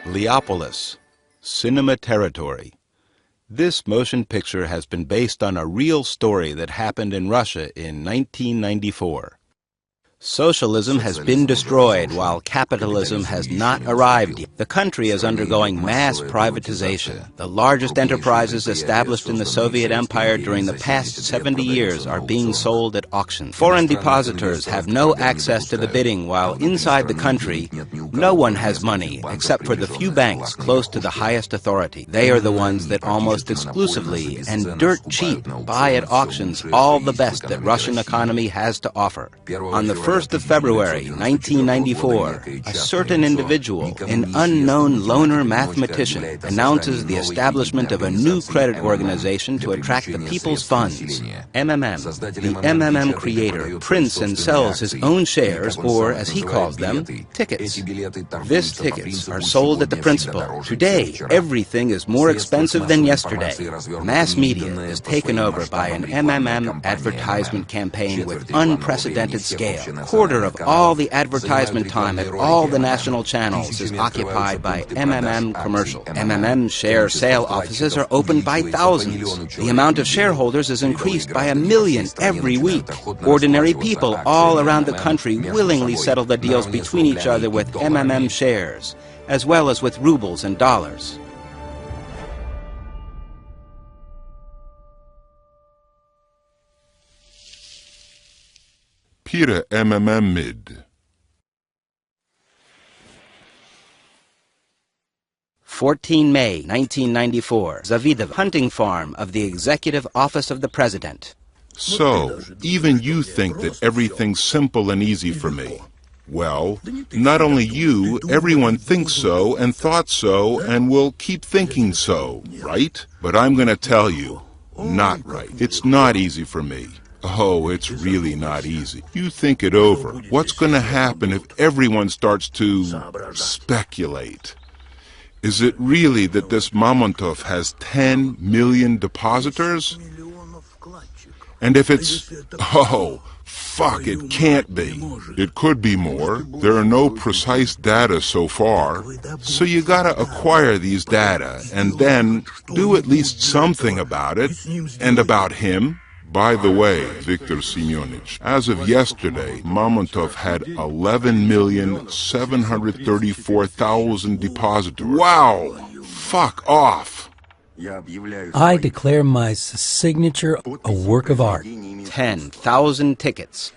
Leopolis, cinema territory. This motion picture has been based on a real story that happened in Russia in 1994. Socialism has been destroyed while capitalism has not arrived yet. The country is undergoing mass privatization. The largest enterprises established in the Soviet Empire during the past 70 years are being sold at auction. Foreign depositors have no access to the bidding, while inside the country, no one has money except for the few banks close to the highest authority. They are the ones that almost exclusively and dirt cheap buy at auctions all the best that Russian economy has to offer. On the 1st of February, 1994, a certain individual, an unknown loner mathematician, announces the establishment of a new credit organization to attract the people's funds. MMM, the MMM creator, prints and sells his own shares, or as he calls them, tickets. These tickets are sold at the principal. Today, everything is more expensive than yesterday. Mass media is taken over by an MMM advertisement campaign with unprecedented scale. A quarter of all the advertisement time at all the national channels is occupied by MMM commercials. MMM share sale offices are opened by thousands. The amount of shareholders is increased by 1 million every week. Ordinary people all around the country willingly settle the deals between each other with MMM shares, as well as with rubles and dollars. PiraMMMida. 14 May 1994, Zavidov, hunting farm of the Executive Office of the President. So, even you think that everything's simple and easy for me. Well, not only you, everyone thinks so and thought so and will keep thinking so, right? But I'm going to tell you, not right. It's not easy for me. Oh, it's really not easy. You think it over. What's going to happen if everyone starts to speculate? Is it really that this Mamontov has 10 million depositors? And if it's, oh, fuck, it can't be. It could be more. There are no precise data so far. So you gotta acquire these data and then do at least something about it and about him. By the way, Viktor Semyonich, as of yesterday, Mamontov had 11,734,000 depositors. Wow! Fuck off! I declare my signature a work of art. 10,000 tickets.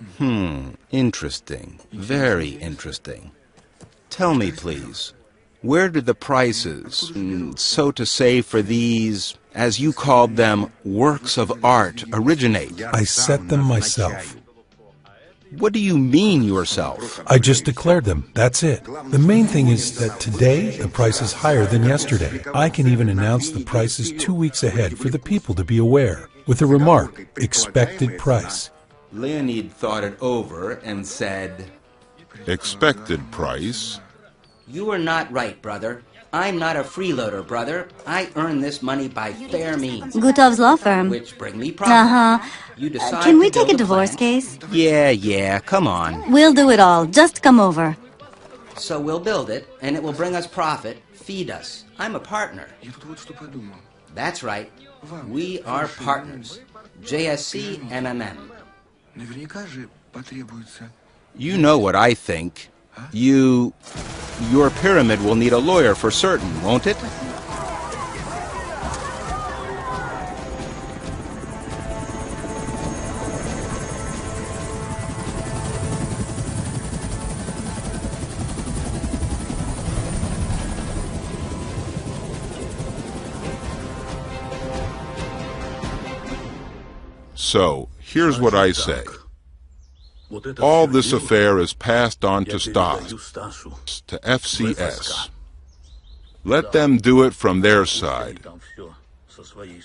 Interesting. Very interesting. Tell me, please, where did the prices, so to say, for these, as you called them, works of art originate? I set them myself. What do you mean yourself? I just declared them. That's it. The main thing is that today the price is higher than yesterday. I can even announce the prices 2 weeks ahead for the people to be aware, with a remark, expected price. Leonid thought it over and said, Expected price? You are not right, brother. I'm not a freeloader, brother. I earn this money by fair means. Gutov's law firm. Which bring me profit. You decide Can we to take a build divorce plan. case? Yeah, come on. We'll do it all. Just come over. So we'll build it, and it will bring us profit, feed us. I'm a partner. That's right. We are partners. JSC MMM. You know what I think. Your pyramid will need a lawyer for certain, won't it? So, here's what I say. All this affair is passed on to Stas, to FCS. Let them do it from their side.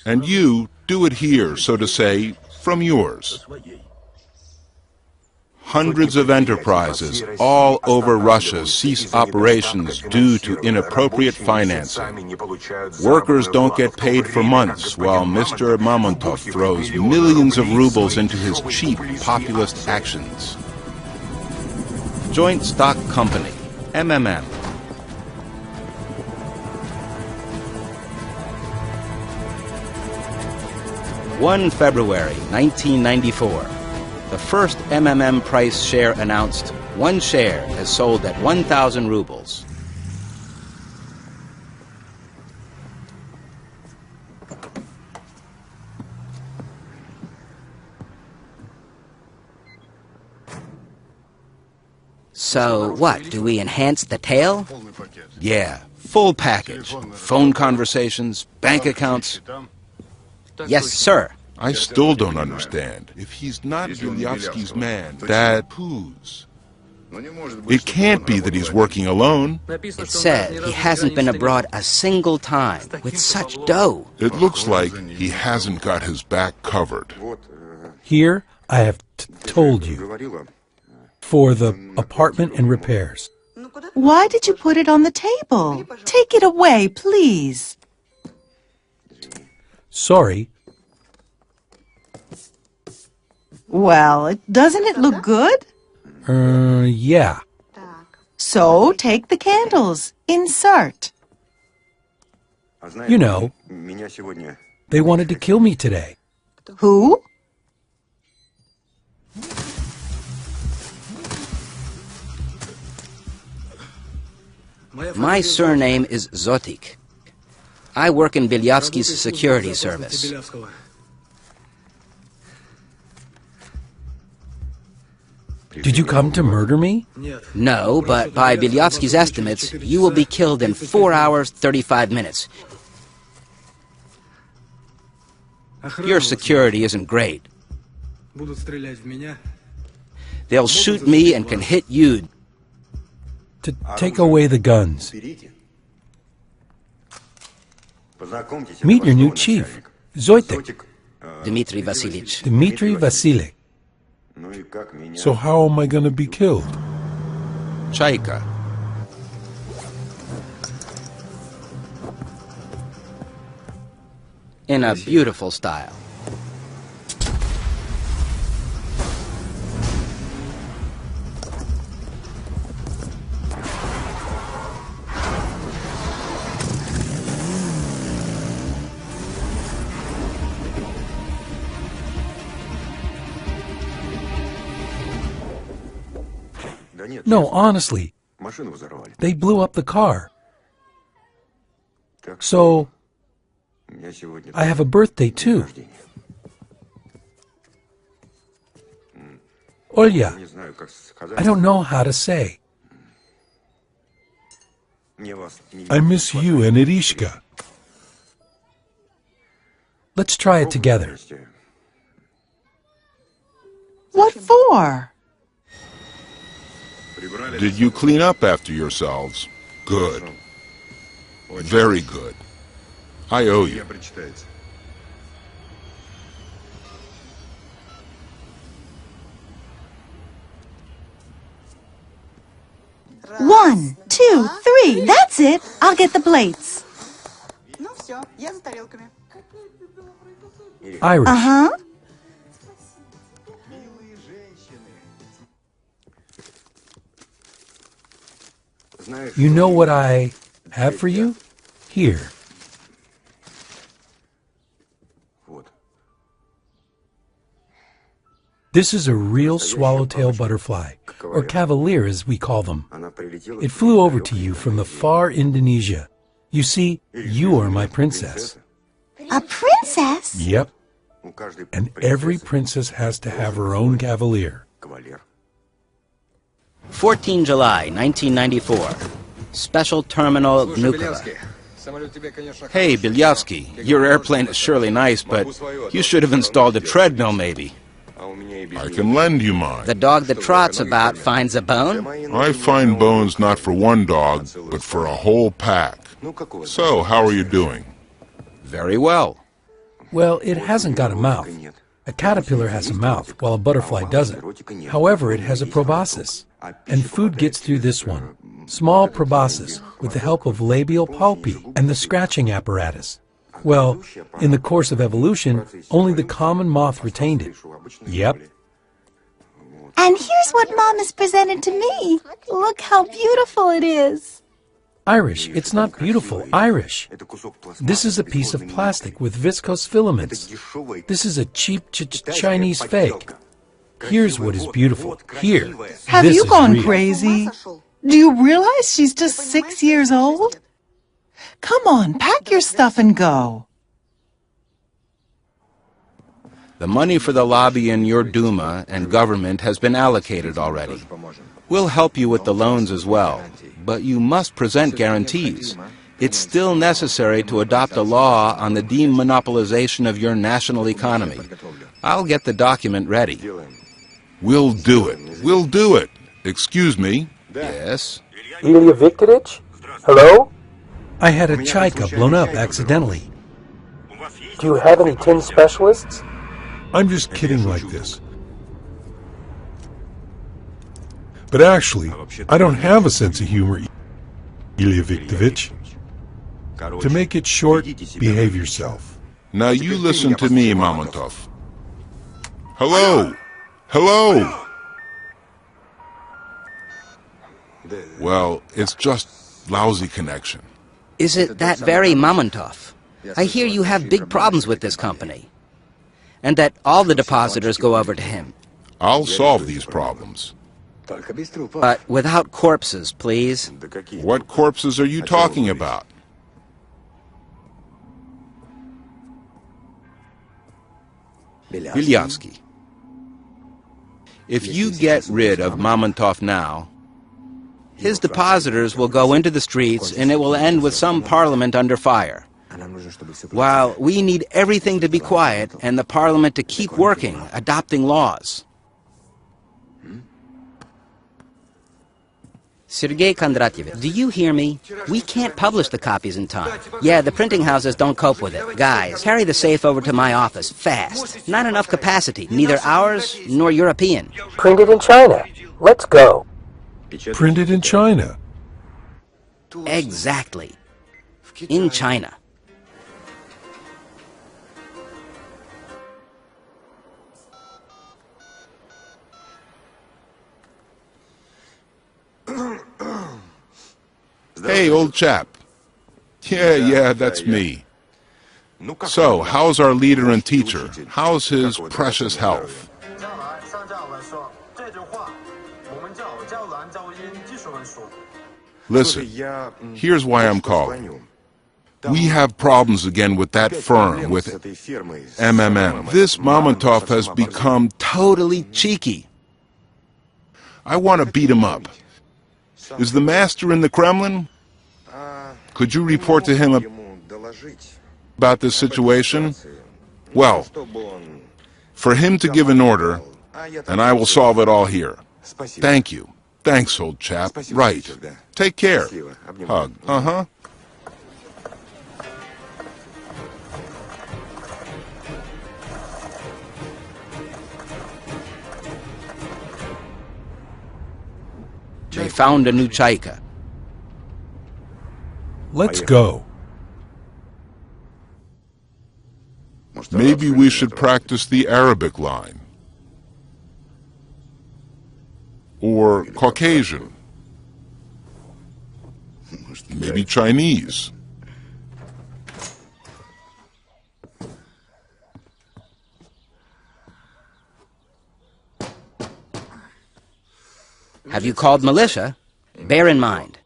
And you do it here, so to say, from yours. Hundreds of enterprises all over Russia cease operations due to inappropriate financing. Workers don't get paid for months, while Mr. Mamontov throws millions of rubles into his cheap populist actions. Joint Stock Company, MMM. February 1994. The first MMM price share announced. One share is sold at 1,000 rubles. So what, do we enhance the tail? Yeah, full package. Phone conversations, bank accounts. Yes, sir. I still don't understand. If he's not Bilyavsky's man, Dad, whose? It can't be that he's working alone. It said he hasn't been abroad a single time with such dough. It looks like he hasn't got his back covered. Here, I have told you. For the apartment and repairs. Why did you put it on the table? Take it away, please. Sorry. Well, doesn't it look good? Yeah. So take the candles. Insert. You know, they wanted to kill me today. Who? My surname is Zotik. I work in Bilyavsky's security service. Did you come to murder me? No, but by Bilyavsky's estimates, you will be killed in 4 hours, 35 minutes. Your security isn't great. They'll shoot me and can hit you. To take away the guns. Meet your new chief, Zoitek. Dmitry Vasilyich. Dmitry Vasilyich. So how am I going to be killed? Chaika. In a beautiful style. No, honestly. They blew up the car. So, I have a birthday too. Olya, I don't know how to say. I miss you and Irishka. Let's try it together. What for? Did you clean up after yourselves? Good. Very good. I owe you. 1, 2, 3. That's it. I'll get the plates. Irish. Uh-huh. You know what I have for you? Here. This is a real swallowtail butterfly, or cavalier as we call them. It flew over to you from the far Indonesia. You see, you are my princess. A princess? Yep. And every princess has to have her own cavalier. 14 July, 1994. Special Terminal Vnukovo. Hey, Bilyavsky, your airplane is surely nice, but you should have installed a treadmill maybe. I can lend you mine. The dog that trots about finds a bone? I find bones not for one dog, but for a whole pack. So, how are you doing? Very well. Well, it hasn't got a mouth. A caterpillar has a mouth, while a butterfly doesn't. However, it has a proboscis, and food gets through this one. Small proboscis, with the help of labial palpi and the scratching apparatus. Well, in the course of evolution, only the common moth retained it. Yep. And here's what Mom has presented to me. Look how beautiful it is. Irish, it's not beautiful, Irish. This is a piece of plastic with viscose filaments. This is a cheap Chinese fake. Here's what is beautiful. Here. Have This you is gone real. crazy? Do you realize she's just 6 years old? Come on, pack your stuff and go. The money for the lobby in your Duma and government has been allocated already. We'll help you with the loans as well, but you must present guarantees. It's still necessary to adopt a law on the demonopolization of your national economy. I'll get the document ready. We'll do it. We'll do it. Excuse me. Yes? Ilya Viktorovich? Hello? I had a chaika blown up accidentally. Do you have any tin specialists? I'm just kidding like this. But actually, I don't have a sense of humor, Ilya Viktorovich. To make it short, behave yourself. Now you listen to me, Mamontov. Hello! Hello! Well, it's just lousy connection. Is it that very Mamontov? I hear you have big problems with this company, and that all the depositors go over to him. I'll solve these problems. But without corpses, please. What corpses are you talking about? Bilyavsky. If you get rid of Mamontov now, his depositors will go into the streets and it will end with some parliament under fire. While we need everything to be quiet and the parliament to keep working, adopting laws. Sergei Kondratyevich, do you hear me? We can't publish the copies in time. Yeah, the printing houses don't cope with it. Guys, carry the safe over to my office, fast. Not enough capacity, neither ours nor European. Printed in China. Let's go. Printed in China. Exactly. In China. Hey, old chap. Yeah, that's me. So, how's our leader and teacher? How's his precious health? Listen, here's why I'm calling. We have problems again with that firm, with MMM. This Mamontov has become Totally cheeky. I want to beat him up. Is the master in the Kremlin? Could you report to him about this situation? Well, for him to give an order, and I will solve it all here. Thank you. Thanks, old chap. Right. Take care. Hug. Uh-huh. They found a new chaika. Let's go. Maybe we should practice the Arabic line. Or Caucasian. Maybe Chinese. Have you called militia? Bear in mind,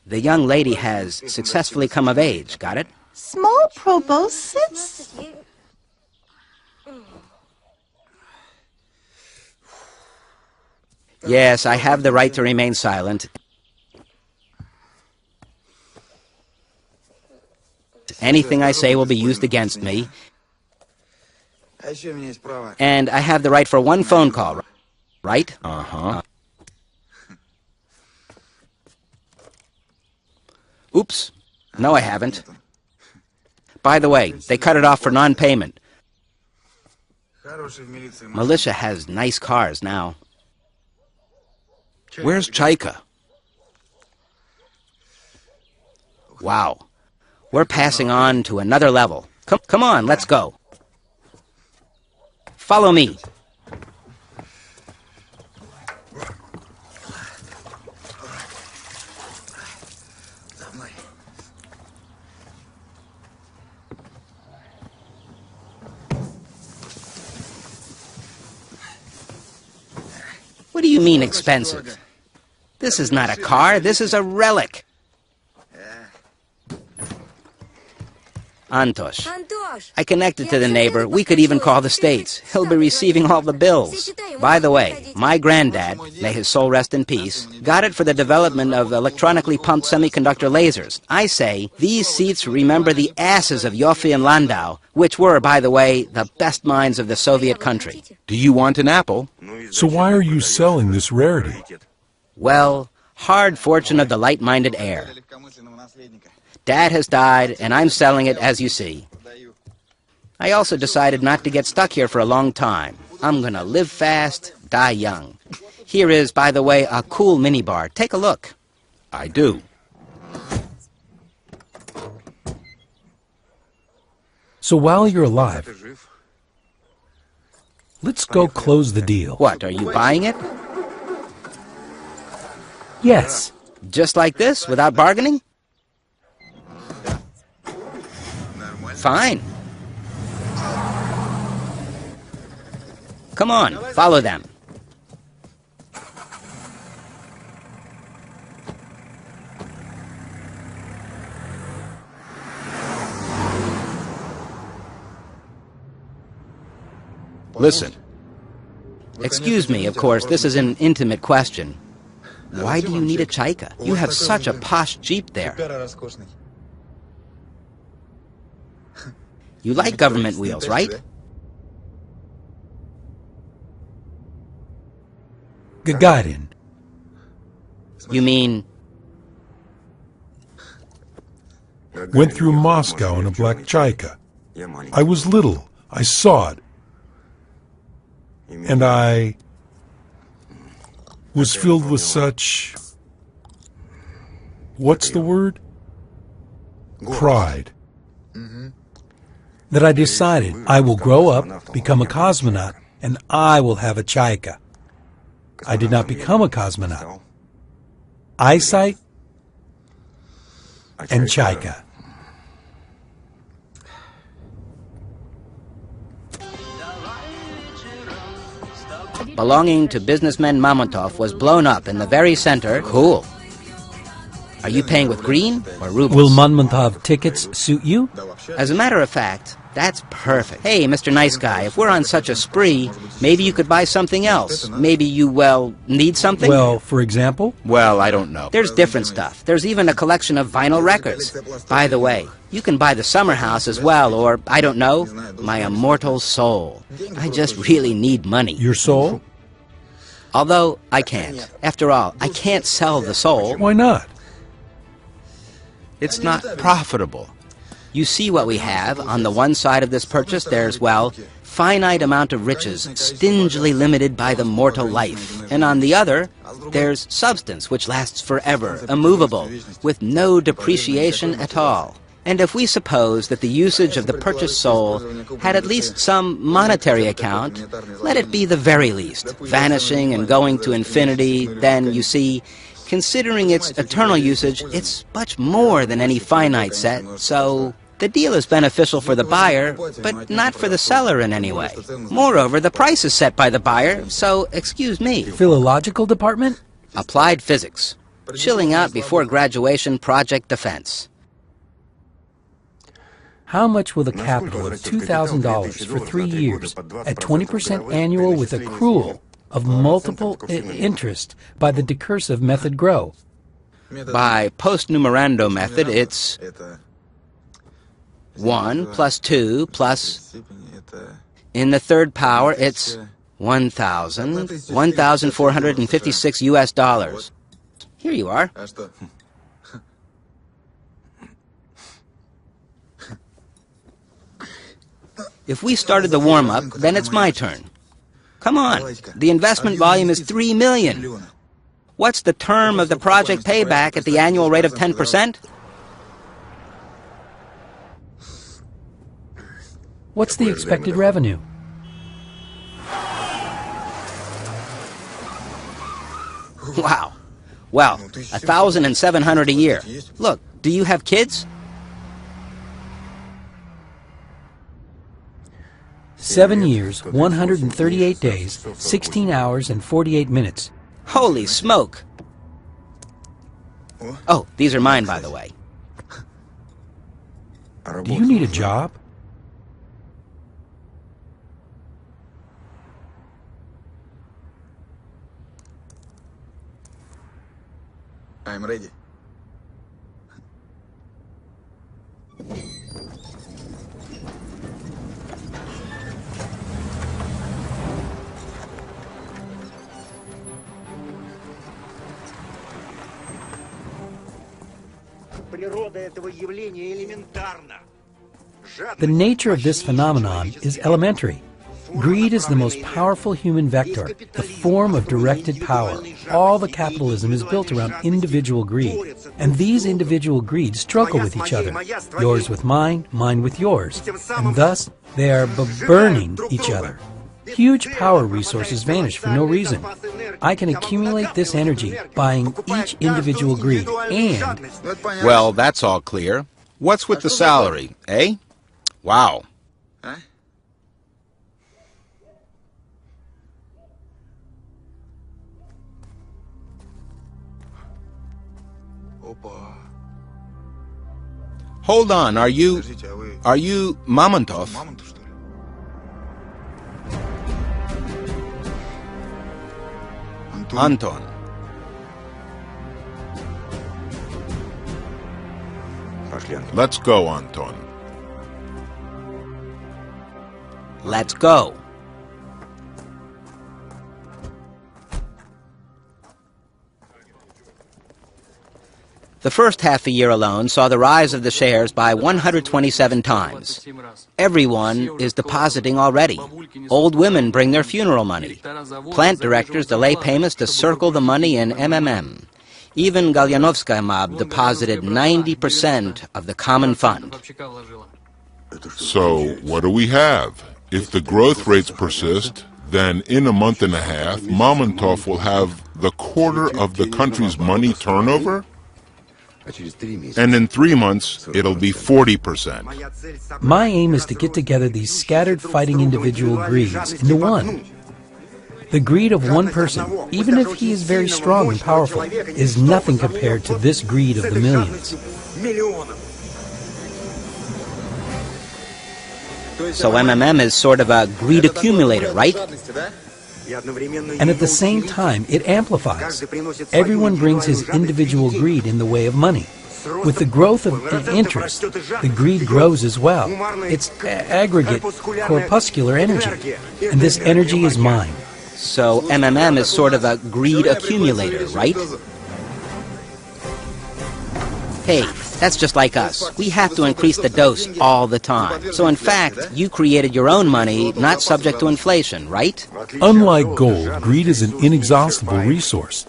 the young lady has successfully come of age, got it? Small proboscis? Yes, I have the right to remain silent. Anything I say will be used against me. And I have the right for one phone call, right? Uh-huh. Oops. No, I haven't. By the way, they cut it off for non-payment. Militia has nice cars now. Where's Chaika? Wow. We're passing on to another level. Come on, let's go. Follow me. What do you mean expensive? This is not a car, this is a relic. Antosh. I connected to the neighbor. We could even call the States. He'll be receiving all the bills. By the way, my granddad, may his soul rest in peace, got it for the development of electronically pumped semiconductor lasers. I say, these seats remember the asses of Yoffe and Landau, which were, by the way, the best minds of the Soviet country. Do you want an apple? So why are you selling this rarity? Well, hard fortune of the light-minded heir. Dad has died, and I'm selling it, as you see. I also decided not to get stuck here for a long time. I'm gonna live fast, die young. Here is, by the way, a cool minibar. Take a look. I do. So while you're alive, let's go close the deal. What, are you buying it? Yes. Just like this, without bargaining? Fine. Come on, follow them. Listen, Excuse me, of course, this is an intimate question. Why do you need a Chaika? You have such a posh Jeep there. You like government wheels, right? Gagarin. You mean... Went through Moscow in a black Chaika. I was little. I saw it. And I was filled with such... What's the word? Pride. That I decided I will grow up, become a cosmonaut, and I will have a Chaika. I did not become a cosmonaut. Eyesight and Chaika. belonging to businessman Mamontov was blown up in the very center. Cool. Are you paying with green or rubles? Will Mamontov tickets suit you? As a matter of fact, that's perfect. Hey, Mr. Nice Guy, if we're on such a spree, maybe you could buy something else. Maybe you, well, need something? Well, for example? Well, I don't know. There's different stuff. There's even a collection of vinyl records. By the way, you can buy the summer house as well, or, I don't know, my immortal soul. I just really need money. Your soul? Although, I can't. After all, I can't sell the soul. Why not? It's not profitable. You see what we have. On the one side of this purchase, there's, well, finite amount of riches, stingily limited by the mortal life. And on the other, there's substance, which lasts forever, immovable, with no depreciation at all. And if we suppose that the usage of the purchased soul had at least some monetary account, let it be the very least, vanishing and going to infinity, then, you see, considering its eternal usage, it's much more than any finite set, so the deal is beneficial for the buyer, but not for the seller in any way. Moreover, the price is set by the buyer, so, excuse me. Philological department? Applied physics. Chilling out before graduation project defense. How much will the capital of $2,000 for 3 years at 20% annual with accrual of multiple interest by the decursive method grow? By post-numerando method, it's 1 plus 2 plus... In the third power, it's 1,456 US dollars. Here you are. If we started the warm-up, then it's my turn. Come on, the investment volume is 3 million. What's the term of the project payback at the annual rate of 10%? What's the expected revenue? Wow. Well, 1,700 a year. Look, do you have kids? 7 years, 138 days, 16 hours, and 48 minutes. Holy smoke! Oh, these are mine, by the way. Do you need a job? I'm ready. The nature of this phenomenon is elementary. Greed is the most powerful human vector, the form of directed power. All the capitalism is built around individual greed, and these individual greeds struggle with each other, yours with mine, mine with yours, and thus they are burning each other. Huge power resources vanish for no reason. I can accumulate this energy, buying each individual greed, and... Well, that's all clear. What's with the salary, eh? Wow. Hold on, are you Mamontov? Anton. Let's go, Anton. Let's go. The first half a year alone saw the rise of the shares by 127 times. Everyone is depositing already. Old women bring their funeral money. Plant directors delay payments to circle the money in MMM. Even Galyanovskaya mob deposited 90% of the common fund. So, what do we have? If the growth rates persist, then in a month and a half, Mamontov will have the quarter of the country's money turnover? And in 3 months, it'll be 40%. My aim is to get together these scattered fighting individual greeds into one. The greed of one person, even if he is very strong and powerful, is nothing compared to this greed of the millions. So MMM is sort of a greed accumulator, right? And at the same time, it amplifies. Everyone brings his individual greed in the way of money. With the growth of interest, the greed grows as well. It's aggregate, corpuscular energy. And this energy is mine. So MMM is sort of a greed accumulator, right? Hey, that's just like us. We have to increase the dose all the time. So in fact, you created your own money, not subject to inflation, right? Unlike gold, greed is an inexhaustible resource.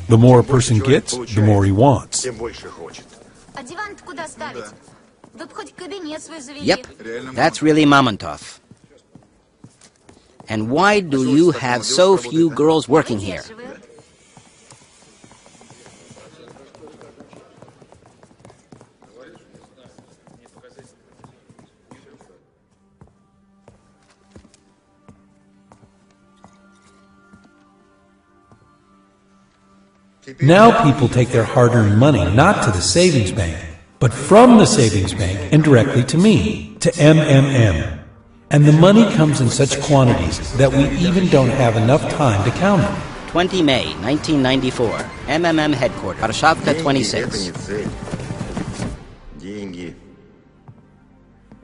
The more a person gets, the more he wants. Yep, that's really Mamontov. And why do you have so few girls working here? Now people take their hard-earned money not to the savings bank, but from the savings bank and directly to me, to MMM. And the money comes in such quantities that we even don't have enough time to count them. 20 May 1994, MMM headquarters, Varshavka 26.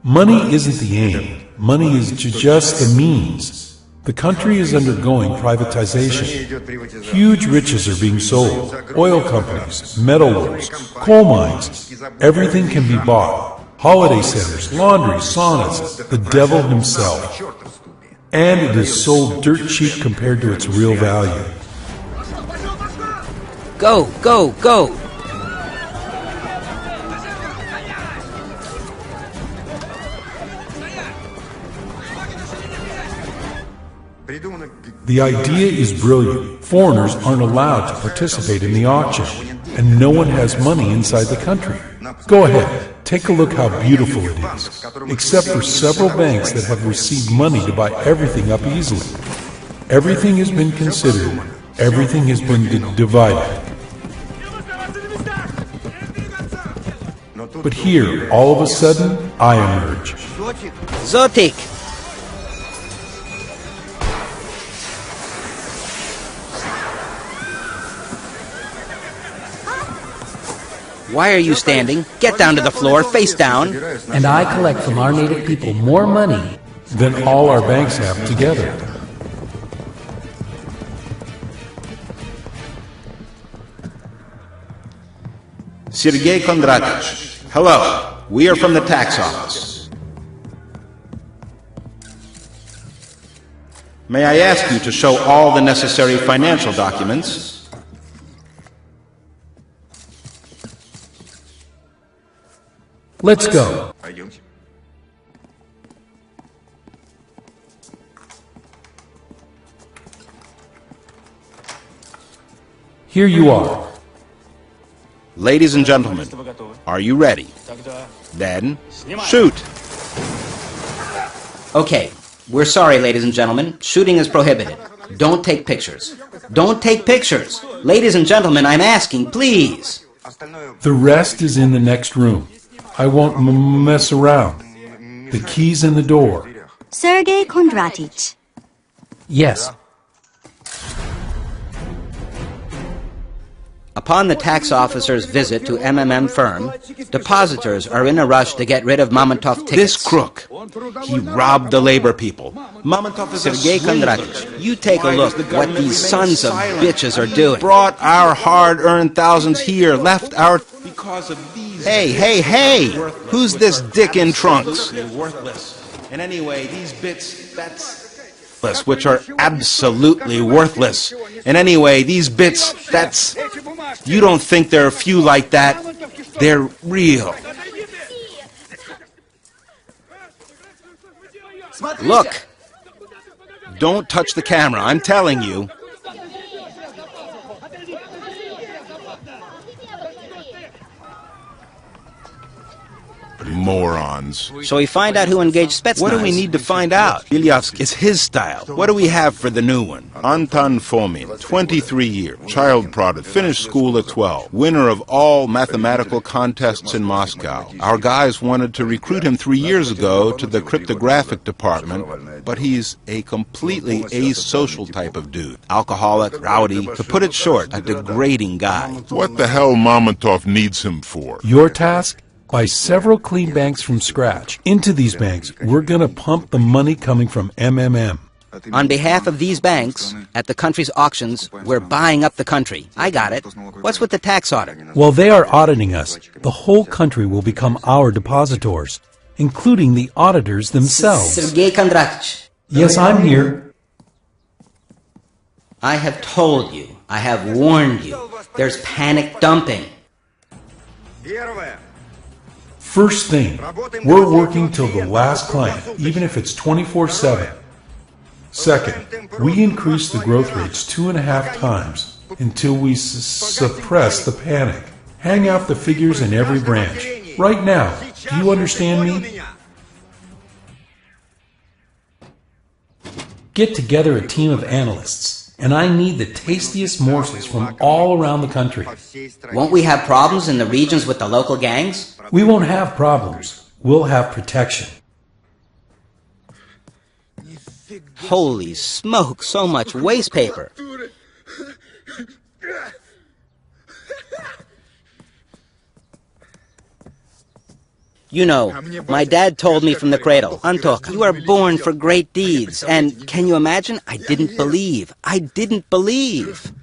Money isn't the aim. Money is just the means. The country is undergoing privatization. Huge riches are being sold. Oil companies, metal works, coal mines. Everything can be bought. holiday centers, laundry, saunas, the devil himself. And it is sold dirt cheap compared to its real value. Go, go, go! The idea is brilliant. Foreigners aren't allowed to participate in the auction, and no one has money inside the country. Go ahead, take a look how beautiful it is, except for several banks that have received money to buy everything up easily. Everything has been considered. Everything has been divided. But here, all of a sudden, I emerge. Zotik! Why are you standing? Get down to the floor, face down. And I collect from our native people more money than all our banks have together. Sergei Kondratych. Hello. We are from the tax office. May I ask you to show all the necessary financial documents? Let's go. Here you are. Ladies and gentlemen, are you ready? Then, shoot! Okay, we're sorry, ladies and gentlemen. Shooting is prohibited. Don't take pictures. Don't take pictures! Ladies and gentlemen, I'm asking, please! The rest is in the next room. I won't mess around. The key's in the door. Sergei Kondratych. Yes. Upon the tax officer's visit to MMM firm, depositors are in a rush to get rid of Mamontov tickets. This crook, he robbed the labor people. Mamontov is Sergei Kondratych, you take a look at what these sons of bitches are doing. Brought our hard-earned thousands here, left our... Because of these... Hey! Who's this dick in trunks? Worthless. And anyway, these bits, that's... which are absolutely worthless. And anyway, these bits, that's... You don't think there are a few like that? They're real. Look! Don't touch the camera, I'm telling you. Morons. So we find out who engaged Spetsnaz. What do we need to find out? Bilyavsky is his style. What do we have for the new one? Anton Fomin, 23 years, child product, finished school at 12, winner of all mathematical contests in Moscow. Our guys wanted to recruit him 3 years ago to the cryptographic department, but he's a completely asocial type of dude. Alcoholic, rowdy, to put it short, a degrading guy. What the hell Mamontov needs him for? Your task? Buy several clean banks from scratch. Into these banks, we're going to pump the money coming from MMM. On behalf of these banks, at the country's auctions, we're buying up the country. I got it. What's with the tax audit? While they are auditing us, the whole country will become our depositors, including the auditors themselves. Sergei Kondratych. Yes, I'm here. I have told you. I have warned you. There's panic dumping. First thing, we're working till the last client, even if it's 24/7. Second, we increase the growth rates 2.5 times until we suppress the panic. Hang out the figures in every branch. Right now, do you understand me? Get together a team of analysts, and I need the tastiest morsels from all around the country. Won't we have problems in the regions with the local gangs? We won't have problems. We'll have protection. Holy smoke, so much waste paper. You know, my dad told me from the cradle, Antok, you are born for great deeds. And can you imagine? I didn't believe. I didn't believe.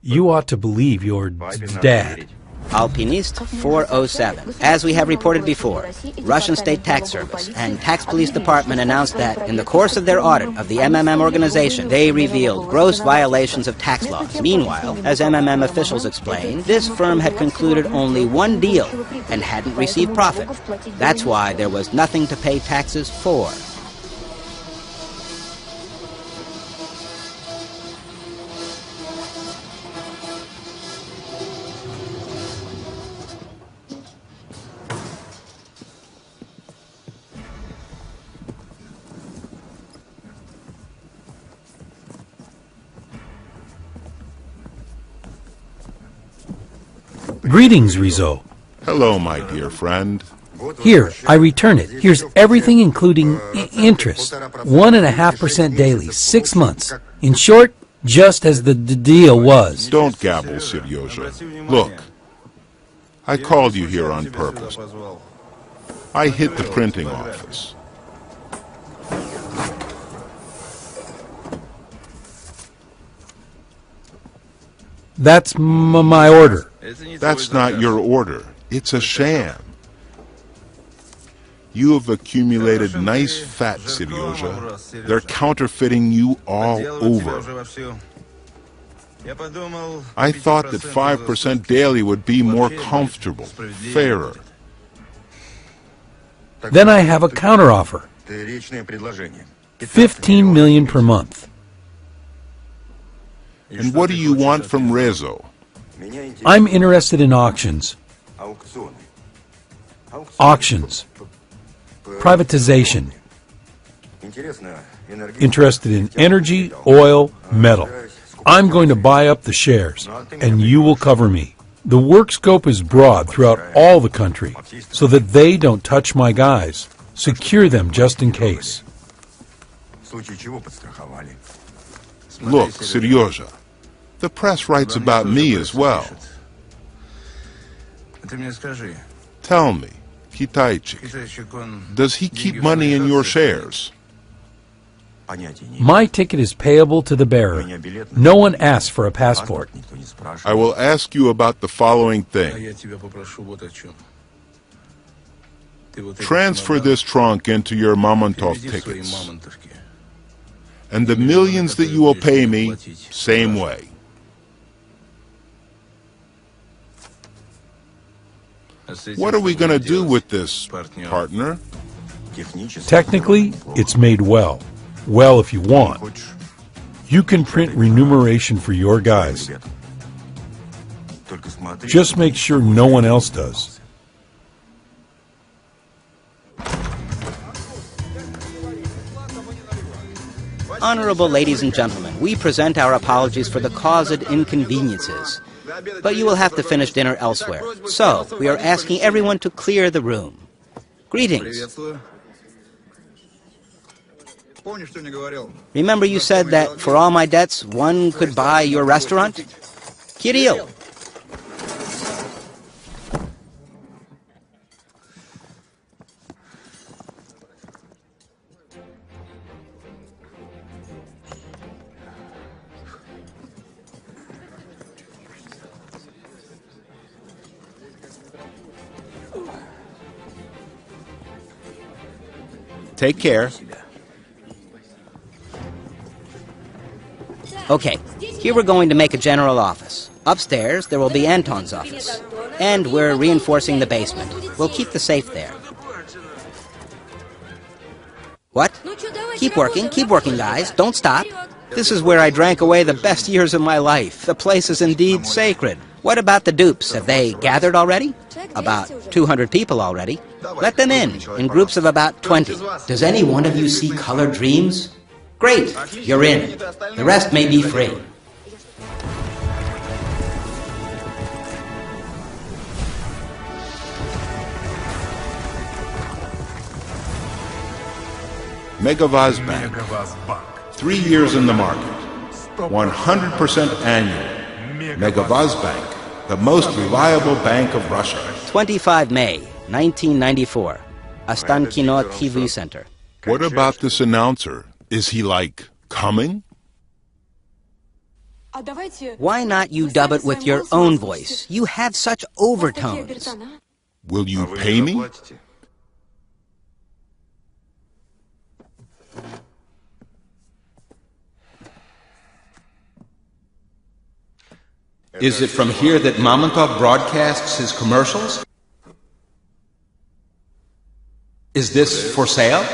You ought to believe your dad. Alpinist 407. As we have reported before, Russian State Tax Service and Tax Police Department announced that in the course of their audit of the MMM organization, they revealed gross violations of tax laws. Meanwhile, as MMM officials explained, this firm had concluded only one deal and hadn't received profit. That's why there was nothing to pay taxes for. Greetings, Rizzo. Hello, my dear friend. Here, I return it. Here's everything including interest. 1.5% daily, 6 months. In short, just as the deal was. Don't gabble, Seryoja. Look, I called you here on purpose. I hit the printing office. That's my order. That's not your order. It's a sham. You have accumulated nice fat, Seryoja. They're counterfeiting you all over. I thought that 5% daily would be more comfortable, fairer. Then I have a counteroffer. 15 million per month. And what do you want from Rezo? I'm interested in auctions. Auctions. Privatization. Interested in energy, oil, metal. I'm going to buy up the shares, and you will cover me. The work scope is broad throughout all the country, so that they don't touch my guys. Secure them just in case. Look, Seryoja, the press writes about me as well. Tell me, Kitaichik, does he keep money in your shares? My ticket is payable to the bearer. No one asks for a passport. I will ask you about the following thing. Transfer this trunk into your Mamontov tickets. And the millions that you will pay me, same way. What are we going to do with this, partner? Technically, it's made well. Well, if you want. You can print remuneration for your guys. Just make sure no one else does. Honorable ladies and gentlemen, we present our apologies for the caused inconveniences. But you will have to finish dinner elsewhere. So, we are asking everyone to clear the room. Greetings. Remember you said that for all my debts, one could buy your restaurant? Kirill. Take care. Okay, here we're going to make a general office. Upstairs, there will be Anton's office. And we're reinforcing the basement. We'll keep the safe there. What? Keep working, guys. Don't stop. This is where I drank away the best years of my life. The place is indeed sacred. What about the dupes? Have they gathered already? About 200 people already. Let them in groups of about 20. Does any one of you see colored dreams? Great, you're in. The rest may be free. Megavaz Bank. 3 years in the market. 100% annual. Megavaz Bank, the most reliable bank of Russia. 25 May, 1994. Ostankino TV Center. What about this announcer? Is he, like, coming? Why not you dub it with your own voice? You have such overtones. Will you pay me? Is it from here that Mamontov broadcasts his commercials? Is this for sale?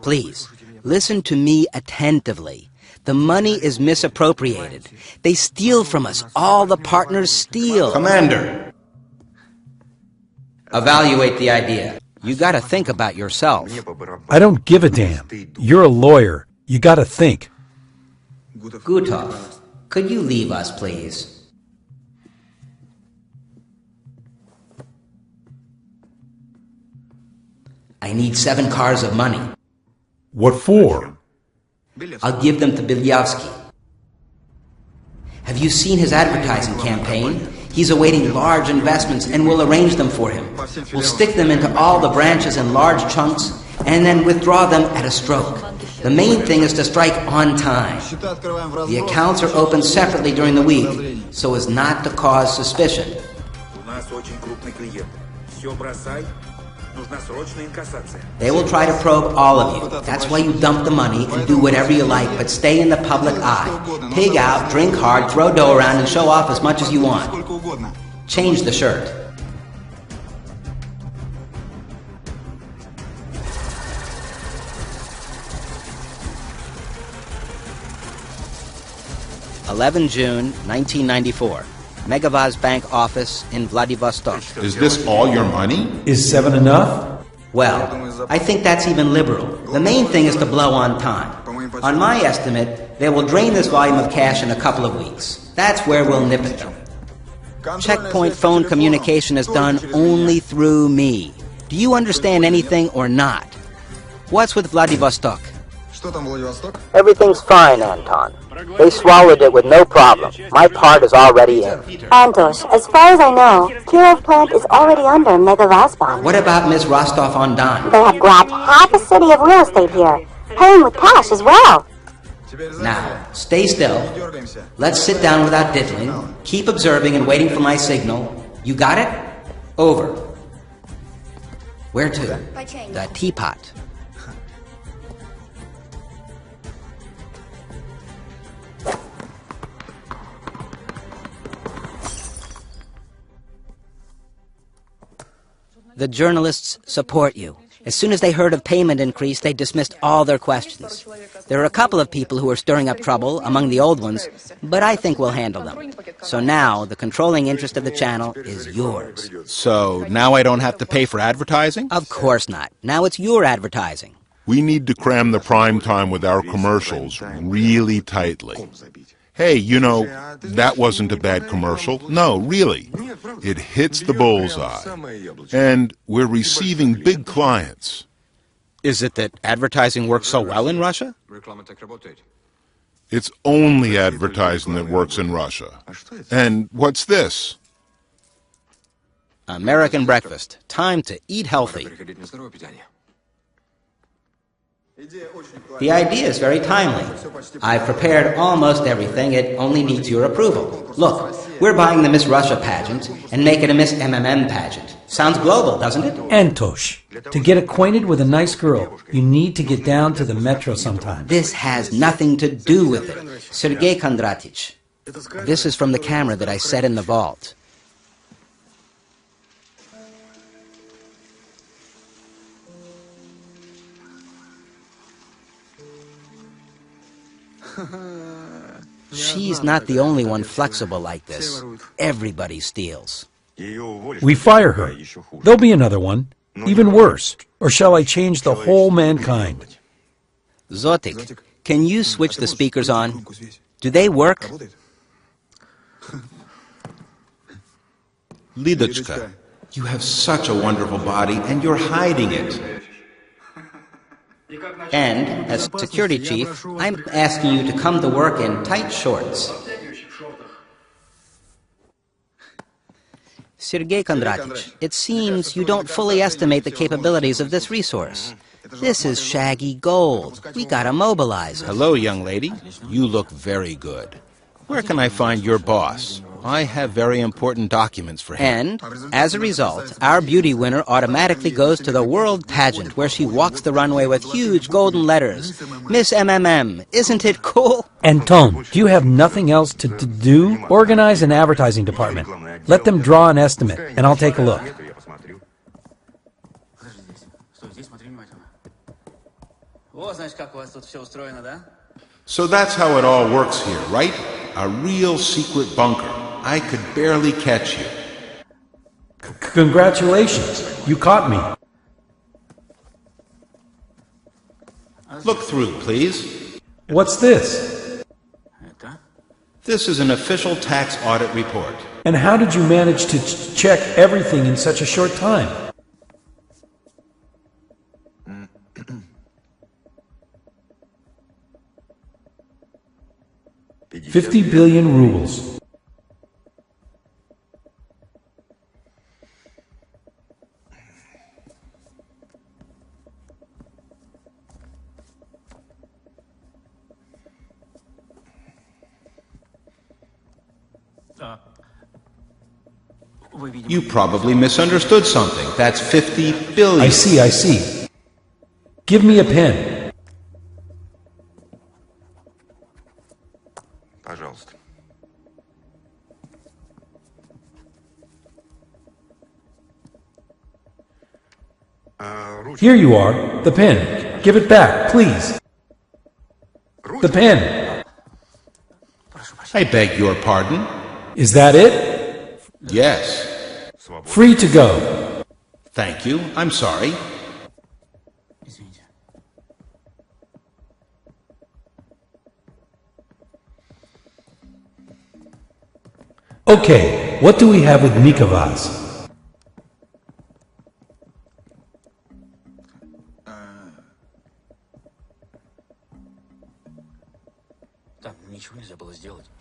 Please, listen to me attentively. The money is misappropriated. They steal from us. All the partners steal. Commander! Evaluate the idea. You gotta think about yourself. I don't give a damn. You're a lawyer. You gotta think. Gutov, could you leave us, please? I need 7 cars of money. What for? I'll give them to Bilyavsky. Have you seen his advertising campaign? He's awaiting large investments, and we'll arrange them for him. We'll stick them into all the branches in large chunks, and then withdraw them at a stroke. The main thing is to strike on time. The accounts are opened separately during the week, so as not to cause suspicion. They will try to probe all of you. That's why you dump the money and do whatever you like, but stay in the public eye. Pig out, drink hard, throw dough around, and show off as much as you want. Change the shirt. June 1994. Megavaz Bank office in Vladivostok. Is this all your money? Is 7 enough? Well, I think that's even liberal. The main thing is to blow on time. On my estimate, they will drain this volume of cash in a couple of weeks. That's where we'll nip at them. Checkpoint phone communication is done only through me. Do you understand anything or not? What's with Vladivostok? Everything's fine, Anton. They swallowed it with no problem. My part is already in. Antosh, as far as I know, Kirov plant is already under Megavazbank. What about Miss Rostov-on-Don? They have grabbed half a city of real estate here, paying with cash as well. Now, stay still. Let's sit down without diddling. Keep observing and waiting for my signal. You got it? Over. Where to? The teapot. The journalists support you. As soon as they heard of payment increase, they dismissed all their questions. There are a couple of people who are stirring up trouble among the old ones, but I think we'll handle them. So now, the controlling interest of the channel is yours. So now I don't have to pay for advertising? Of course not. Now it's your advertising. We need to cram the prime time with our commercials really tightly. Hey, you know, that wasn't a bad commercial. No, really. It hits the bullseye. And we're receiving big clients. Is it that advertising works so well in Russia? It's only advertising that works in Russia. And what's this? American breakfast. Time to eat healthy. The idea is very timely. I've prepared almost everything. It only needs your approval. Look, we're buying the Miss Russia pageant and make it a Miss MMM pageant. Sounds global, doesn't it? Antosh, to get acquainted with a nice girl, you need to get down to the metro sometime. This has nothing to do with it. Sergei Kondratich. This is from the camera that I set in the vault. She's not the only one flexible like this. Everybody steals. We fire her. There'll be another one, even worse. Or shall I change the whole mankind? Zotik, can you switch the speakers on? Do they work? Lidochka, you have such a wonderful body, and you're hiding it. And, as security chief, I'm asking you to come to work in tight shorts. Sergei Kondratich, it seems you don't fully estimate the capabilities of this resource. This is shaggy gold. We gotta mobilize it. Hello, young lady. You look very good. Where can I find your boss? I have very important documents for him. And, as a result, our beauty winner automatically goes to the world pageant where she walks the runway with huge golden letters. Miss MMM, isn't it cool? Anton, do you have nothing else to do? Organize an advertising department. Let them draw an estimate, and I'll take a look. So that's how it all works here, right? A real secret bunker. I could barely catch you. Congratulations. You caught me. Look through, please. What's this? This is an official tax audit report. And how did you manage to check everything in such a short time? $50 billion rubles. You probably misunderstood something. That's 50 billion. I see. Give me a pen. Пожалуйста. Here you are, the pen. Give it back, please. The pen. I beg your pardon? Is that it? Yes. Free to go. Thank you. I'm sorry. Okay, what do we have with Mikavas?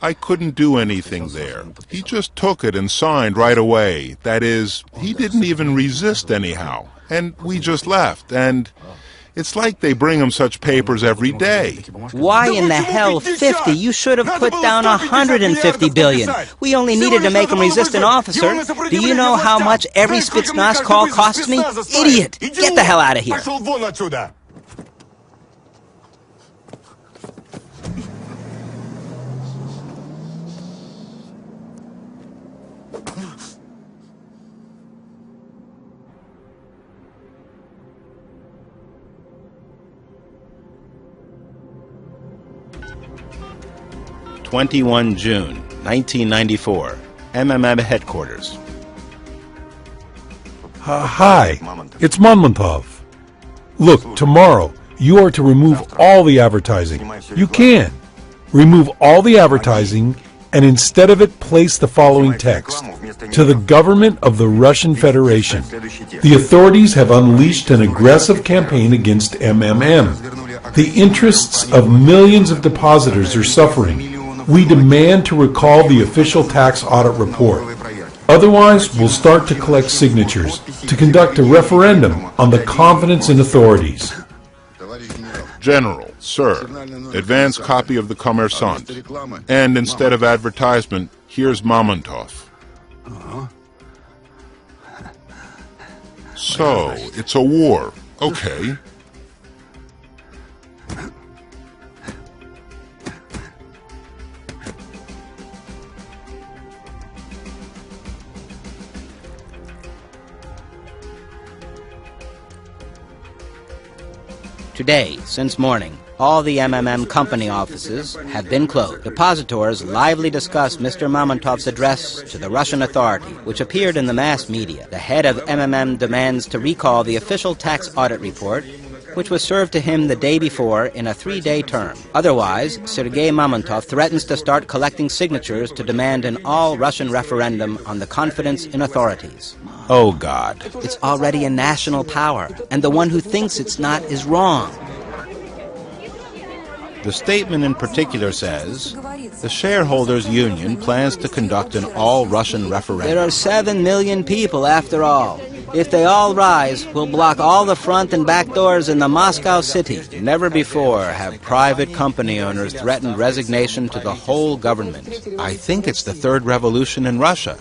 I couldn't do anything there. He just took it and signed right away. That is, he didn't even resist anyhow. And we just left. And it's like they bring him such papers every day. Why in the hell 50? You should have put down 150 billion. We only needed to make him resist an officer. Do you know how much every Spetsnaz call costs me? Idiot! Get the hell out of here. June 1994, MMM headquarters. Hi, it's Monmontov. Look, tomorrow you are to remove all the advertising. You can. Remove all the advertising and instead of it place the following text. To the government of the Russian Federation. The authorities have unleashed an aggressive campaign against MMM. The interests of millions of depositors are suffering. We demand to recall the official tax audit report. Otherwise, we'll start to collect signatures to conduct a referendum on the confidence in authorities. General, sir, advance copy of the Kommersant. And instead of advertisement, here's Mamontov. So, it's a war. Okay. Today, since morning, all the MMM company offices have been closed. Depositors lively discuss Mr. Mamontov's address to the Russian authority, which appeared in the mass media. The head of MMM demands to recall the official tax audit report, which was served to him the day before in a 3-day term. Otherwise, Sergei Mamontov threatens to start collecting signatures to demand an all-Russian referendum on the confidence in authorities. Oh, God. It's already a national power, and the one who thinks it's not is wrong. The statement in particular says, the shareholders' union plans to conduct an all-Russian referendum. There are 7 million people, after all. If they all rise, we'll block all the front and back doors in the Moscow city. Never before have private company owners threatened resignation to the whole government. I think it's the third revolution in Russia.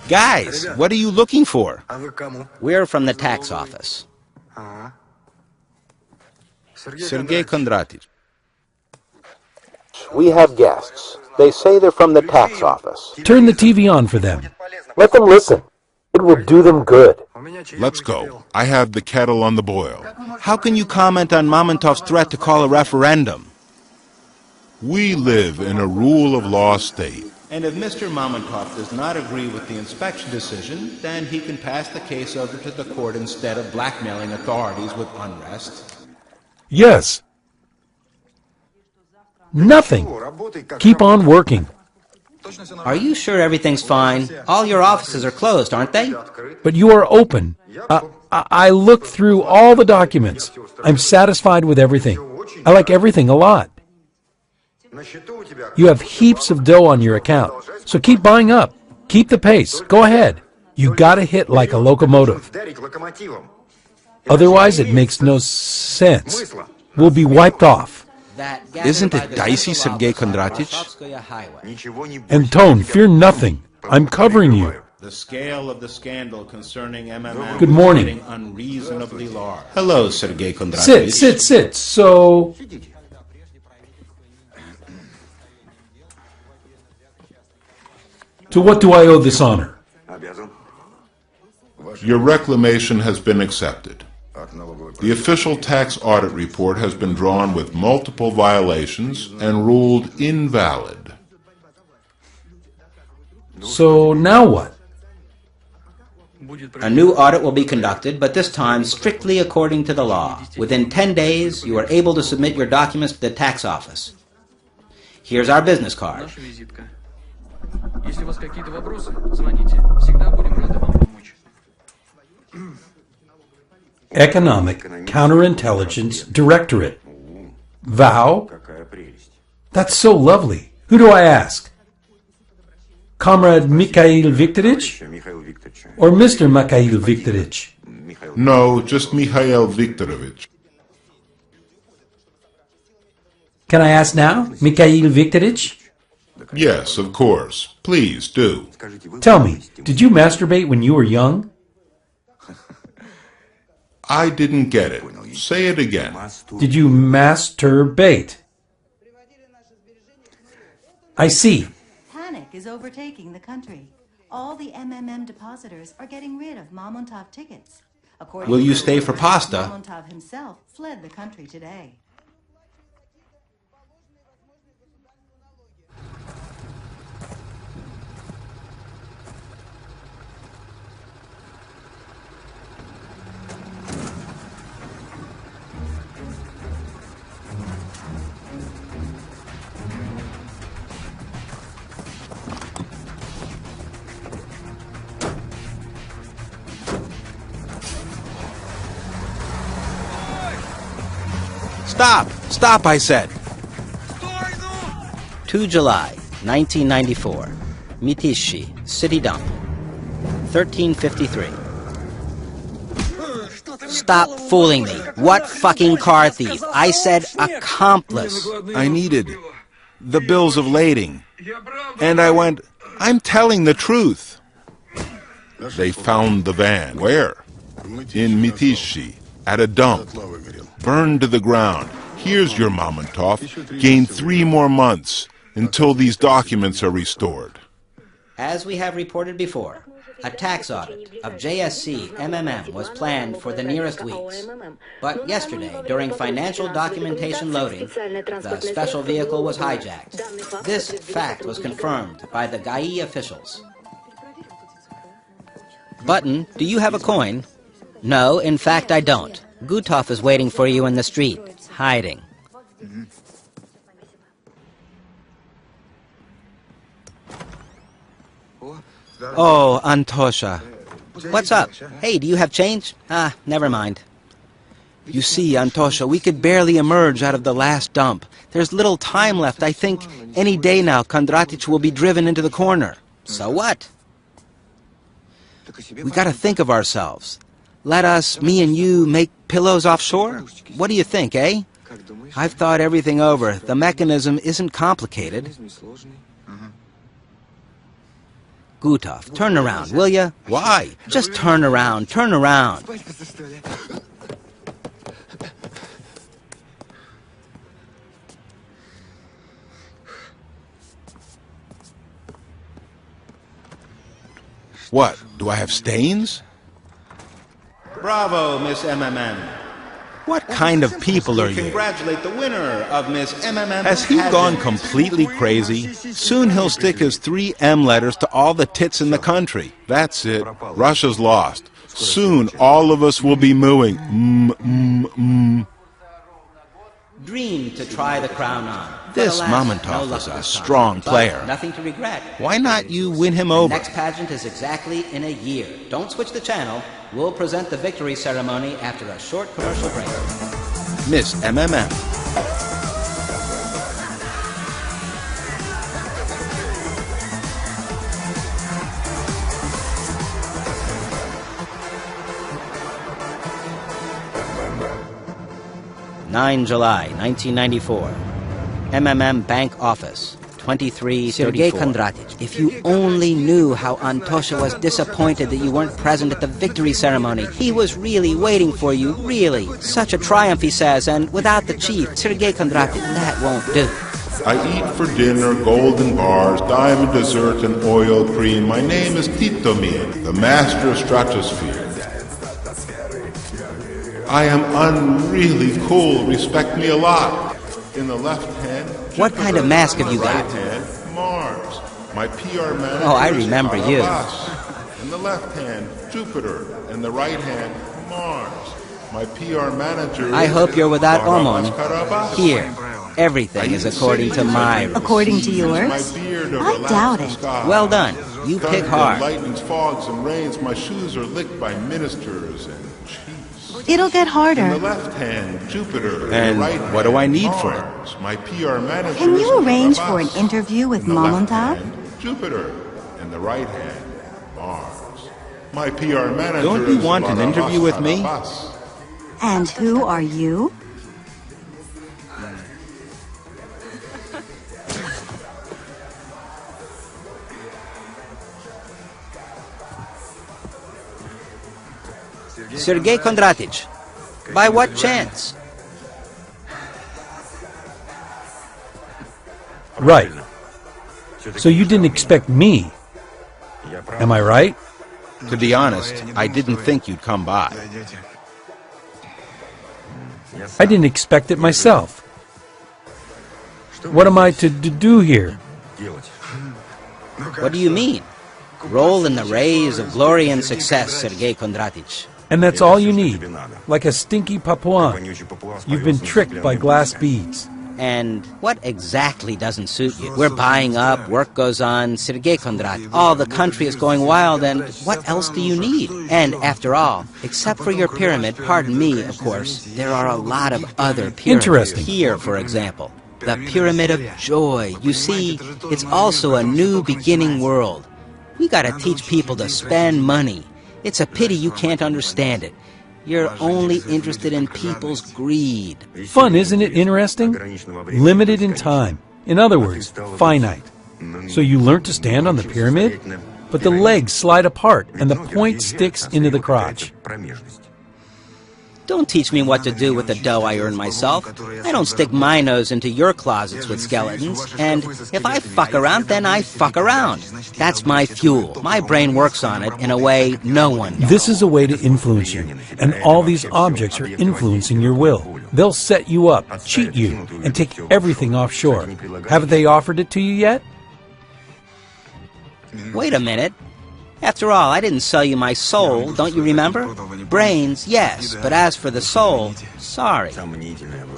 Guys, what are you looking for? We're from the tax office. Sergei Kondratych. We have guests. They say they're from the tax office. Turn the TV on for them. Let them listen. It will do them good. Let's go. I have the kettle on the boil. How can you comment on Mamontov's threat to call a referendum? We live in a rule of law state. And if Mr. Mamontov does not agree with the inspection decision, then he can pass the case over to the court instead of blackmailing authorities with unrest. Yes. Nothing. Keep on working. Are you sure everything's fine? All your offices are closed, aren't they? But you are open. I looked through all the documents. I'm satisfied with everything. I like everything a lot. You have heaps of dough on your account, so keep buying up. Keep the pace. Go ahead. You gotta hit like a locomotive. Otherwise, it makes no sense. We'll be wiped off. Isn't it dicey, Sergei Kondratych? Anton, fear nothing. I'm covering you. The scale of the scandal concerning MMM Good morning. is getting unreasonably large. Hello, Sergei Kondratych. Sit. So... To what do I owe this honor? Your reclamation has been accepted. The official tax audit report has been drawn with multiple violations and ruled invalid. So now what? A new audit will be conducted, but this time strictly according to the law. Within 10 days, you are able to submit your documents to the tax office. Here's our business card. Если у вас какие-то вопросы, звоните. Всегда будем рады вам помочь. Economic Counterintelligence Directorate. Vow? That's so lovely. Who do I ask? Comrade Mikhail Viktorovich? Or Mr. Mikhail Viktorovich? No, just Mikhail Viktorovich. Can I ask now, Mikhail Viktorovich? Yes, of course. Please do. Tell me, did you masturbate when you were young? I didn't get it. Say it again. Did you masturbate? I see. Panic is overtaking the country. All the MMM depositors are getting rid of Mamontov tickets. Will you stay for pasta? Mamontov himself fled the country today. Stop, I said. 2 July, 1994. Mitishi, City Dump. 1353. Stop fooling me. What fucking car thief? I said accomplice. I needed the bills of lading. And I went, I'm telling the truth. They found the van. Where? In Mitishi, at a dump. Burned to the ground. Here's your Mamontov. Gain 3 more months until these documents are restored. As we have reported before, a tax audit of JSC MMM was planned for the nearest weeks. But yesterday, during financial documentation loading, the special vehicle was hijacked. This fact was confirmed by the GAI officials. Button, do you have a coin? No, in fact I don't. Gutov is waiting for you in the street, hiding. Oh, Antosha. What's up? Hey, do you have change? Ah, never mind. You see, Antosha, we could barely emerge out of the last dump. There's little time left. I think any day now Kondratic will be driven into the corner. So what? We gotta think of ourselves. Let us, me and you, make pillows offshore? What do you think, eh? I've thought everything over. The mechanism isn't complicated. Gutov, turn around, will ya? Why? Just turn around, turn around. What? Do I have stains? Bravo, Miss MMM. What kind of people are you? Congratulate the winner of Miss MMM. Has he gone completely crazy? Soon he'll stick his 3 M letters to all the tits in the country. That's it. Russia's lost. Soon all of us will be mooing. Dream to try the crown on. This Mamontov is a strong player. Nothing to regret. Why not you win him over? The next pageant is exactly in a year. Don't switch the channel. We'll present the victory ceremony after a short commercial break. Miss MMM. July 1994. MMM Bank Office, 2334. Sergei Kondratic, if you only knew how Antosha was disappointed that you weren't present at the victory ceremony. He was really waiting for you, really. Such a triumph, he says, and without the chief, Sergei Kondratic, that won't do. I eat for dinner golden bars, diamond dessert, and oil cream. My name is Titomir, the master of stratosphere. I am unreally cool. Respect me a lot. In the left hand, Jupiter. What kind of mask have you got? In the right hand, Mars. My PR manager. Oh, I remember you. In the left hand, Jupiter. In the right hand, Mars. My PR manager. I hope you're without Omon. Karabas. Here, everything is according to my rules. According to yours? I doubt it. Well done. You pick hard. Lightnings, fogs, and rains. My shoes are licked by ministers and chiefs. It'll get harder. In the left hand, Jupiter. And right what do I hand, need for it? Mars. My PR manager. Can you is arrange Karabas. for an interview with In the left Mamontov? hand, Jupiter. In the right hand, Mars. My PR manager. Don't you is want an interview with me? Karabas. And who are you? Sergei Kondratic. By what chance? Right. So you didn't expect me. Am I right? To be honest, I didn't think you'd come by. I didn't expect it myself. What am I to do here? What do you mean? Roll in the rays of glory and success, Sergei Kondratic. And that's all you need, like a stinky Papuan. You've been tricked by glass beads. And what exactly doesn't suit you? We're buying up, work goes on, Sergei Kondratic. All the country is going wild, and what else do you need? And after all, except for your pyramid, pardon me, of course, there are a lot of other pyramids. Interesting. Here, for example, the Pyramid of Joy. You see, it's also a new beginning world. We gotta teach people to spend money. It's a pity you can't understand it. You're only interested in people's greed. Fun, isn't it interesting? Limited in time. In other words, finite. So you learn to stand on the pyramid, but the legs slide apart and the point sticks into the crotch. Don't teach me what to do with the dough I earn myself. I don't stick my nose into your closets with skeletons. And if I fuck around, then I fuck around. That's my fuel. My brain works on it in a way no one knows. This is a way to influence you, and all these objects are influencing your will. They'll set you up, cheat you, and take everything offshore. Haven't they offered it to you yet? Wait a minute. After all, I didn't sell you my soul, don't you remember? Brains, yes, but as for the soul, sorry.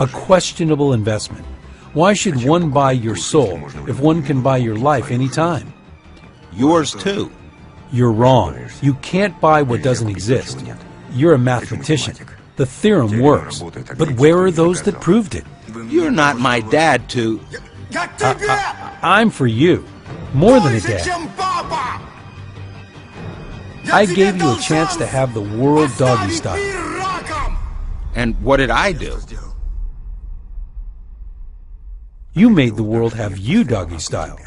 A questionable investment. Why should one buy your soul if one can buy your life anytime? Yours too. You're wrong. You can't buy what doesn't exist. You're a mathematician. The theorem works, but where are those that proved it? You're not my dad to... I'm for you, more than a dad. I gave you a chance to have the world doggy style. And what did I do? You made the world have you doggy style.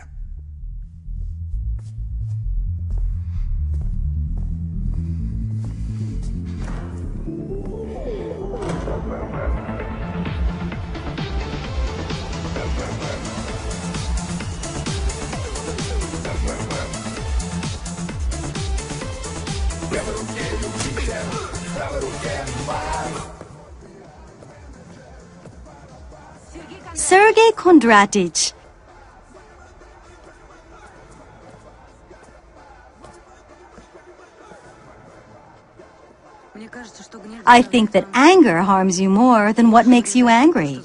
Sergei Kondratich. I think that anger harms you more than what makes you angry.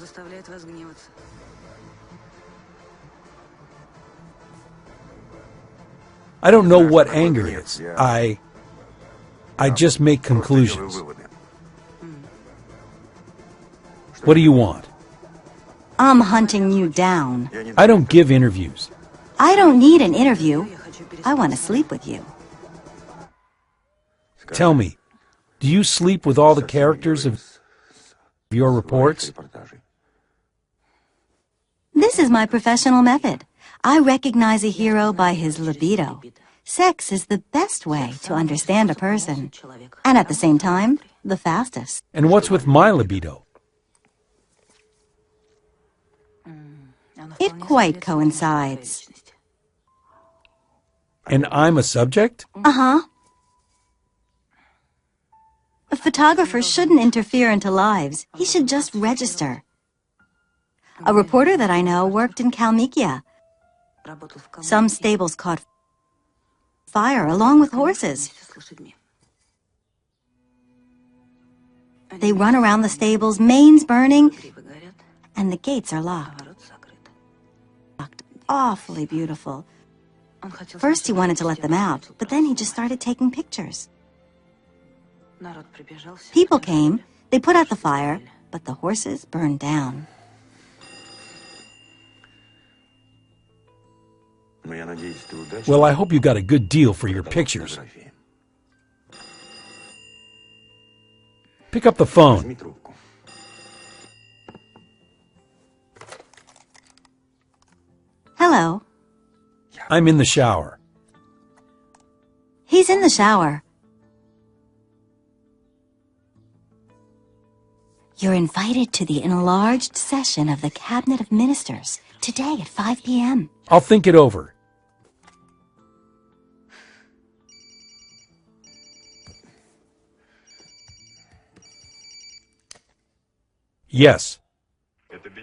I don't know what anger is. I just make conclusions. What do you want? I'm hunting you down. I don't give interviews. I don't need an interview. I want to sleep with you. Tell me, do you sleep with all the characters of your reports? This is my professional method. I recognize a hero by his libido. Sex is the best way to understand a person, and at the same time, the fastest. And what's with my libido? It quite coincides. And I'm a subject? Uh-huh. A photographer shouldn't interfere into lives. He should just register. A reporter that I know worked in Kalmykia. Some stables caught fire along with horses. They run around the stables, manes burning, and the gates are locked. Awfully beautiful. First he wanted to let them out, but then he just started taking pictures. People came, they put out the fire, but the horses burned down. Well, I hope you got a good deal for your pictures. Pick up the phone. Hello. I'm in the shower. He's in the shower. You're invited to the enlarged session of the Cabinet of Ministers today at 5 p.m. I'll think it over. Yes.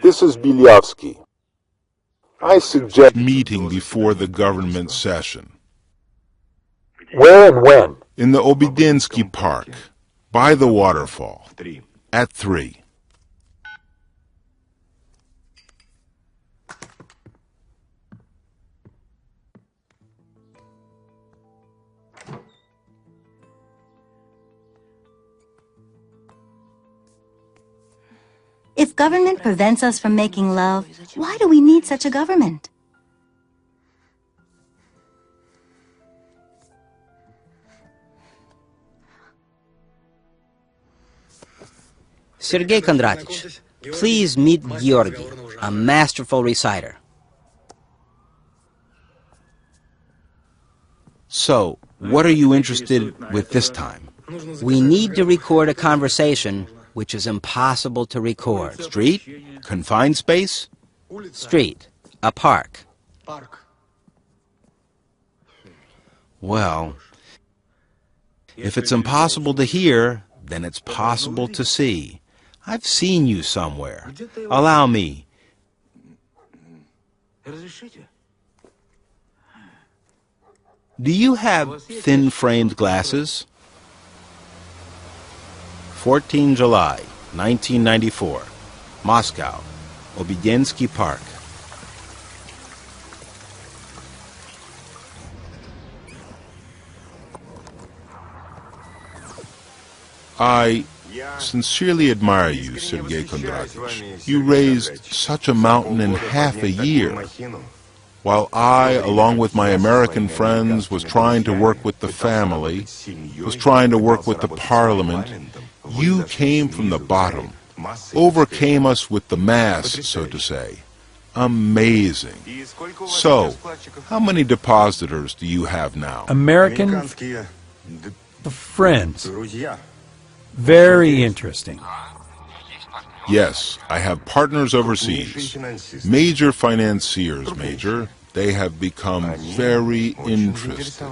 This is Bilyavsky. I suggest meeting before the government session. Where and when? In the Obidinsky Park, by the waterfall, at 3. If government prevents us from making love, why do we need such a government? Sergei Kondratich, please meet Georgy, a masterful reciter. So, what are you interested with this time? We need to record a conversation which is impossible to record. Street? Confined space? Street. A park. Well, if it's impossible to hear, then it's possible to see. I've seen you somewhere. Allow me. Do you have thin-framed glasses? 14 July, 1994. Moscow, Obidinsky Park. sincerely admire you, Sergei Kondratych. You raised such a mountain in half a year. While I, along with my American friends, was trying to work with the family, was trying to work with the parliament, you came from the bottom, overcame us with the mass, so to say. Amazing. So, how many depositors do you have now? American friends. Very interesting. Yes, I have partners overseas. Major financiers, Major. They have become very interested.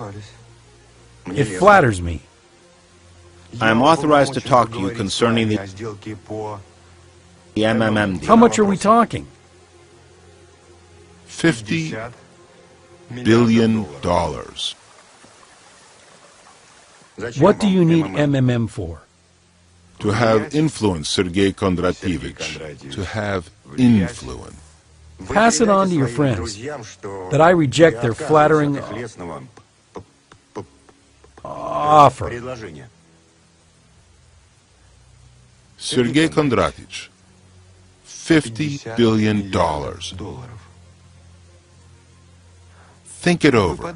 It flatters me. I am authorized to talk to you concerning the MMM deal. How much are we talking? $50 billion. What do you need MMM for? To have influence, Sergei Kondratyevich. To have influence. Pass it on to your friends that I reject their flattering offer. Sergei Kondratych, $50 billion. Think it over.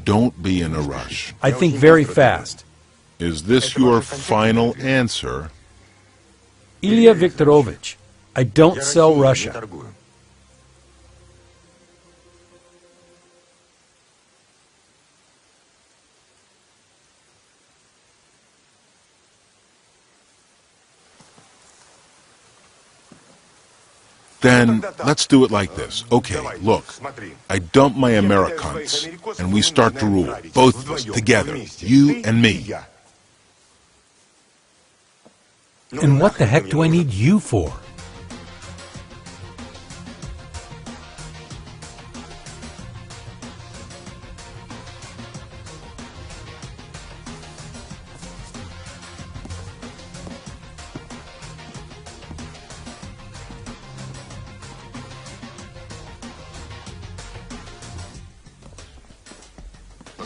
Don't be in a rush. I think very fast. Is this your final answer? Ilya Viktorovich, I don't sell Russia. Then let's do it like this. Okay, look, I dump my Americans, and we start to rule, both of us, together, you and me. And what the heck do I need you for?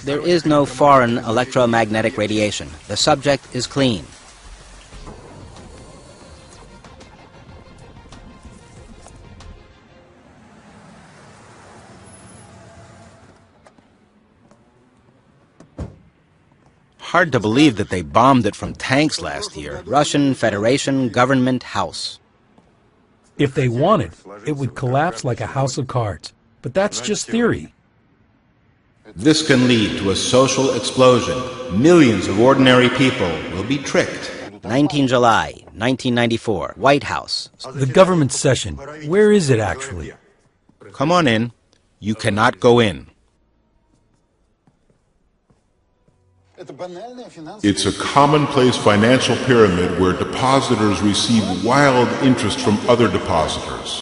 There is no foreign electromagnetic radiation. The subject is clean. Hard to believe that they bombed it from tanks last year. Russian Federation Government House. If they wanted, it would collapse like a house of cards. But that's just theory. This can lead to a social explosion. Millions of ordinary people will be tricked. 19 July, 1994, White House. The government session, where is it actually? Come on in. You cannot go in. It's a commonplace financial pyramid where depositors receive wild interest from other depositors.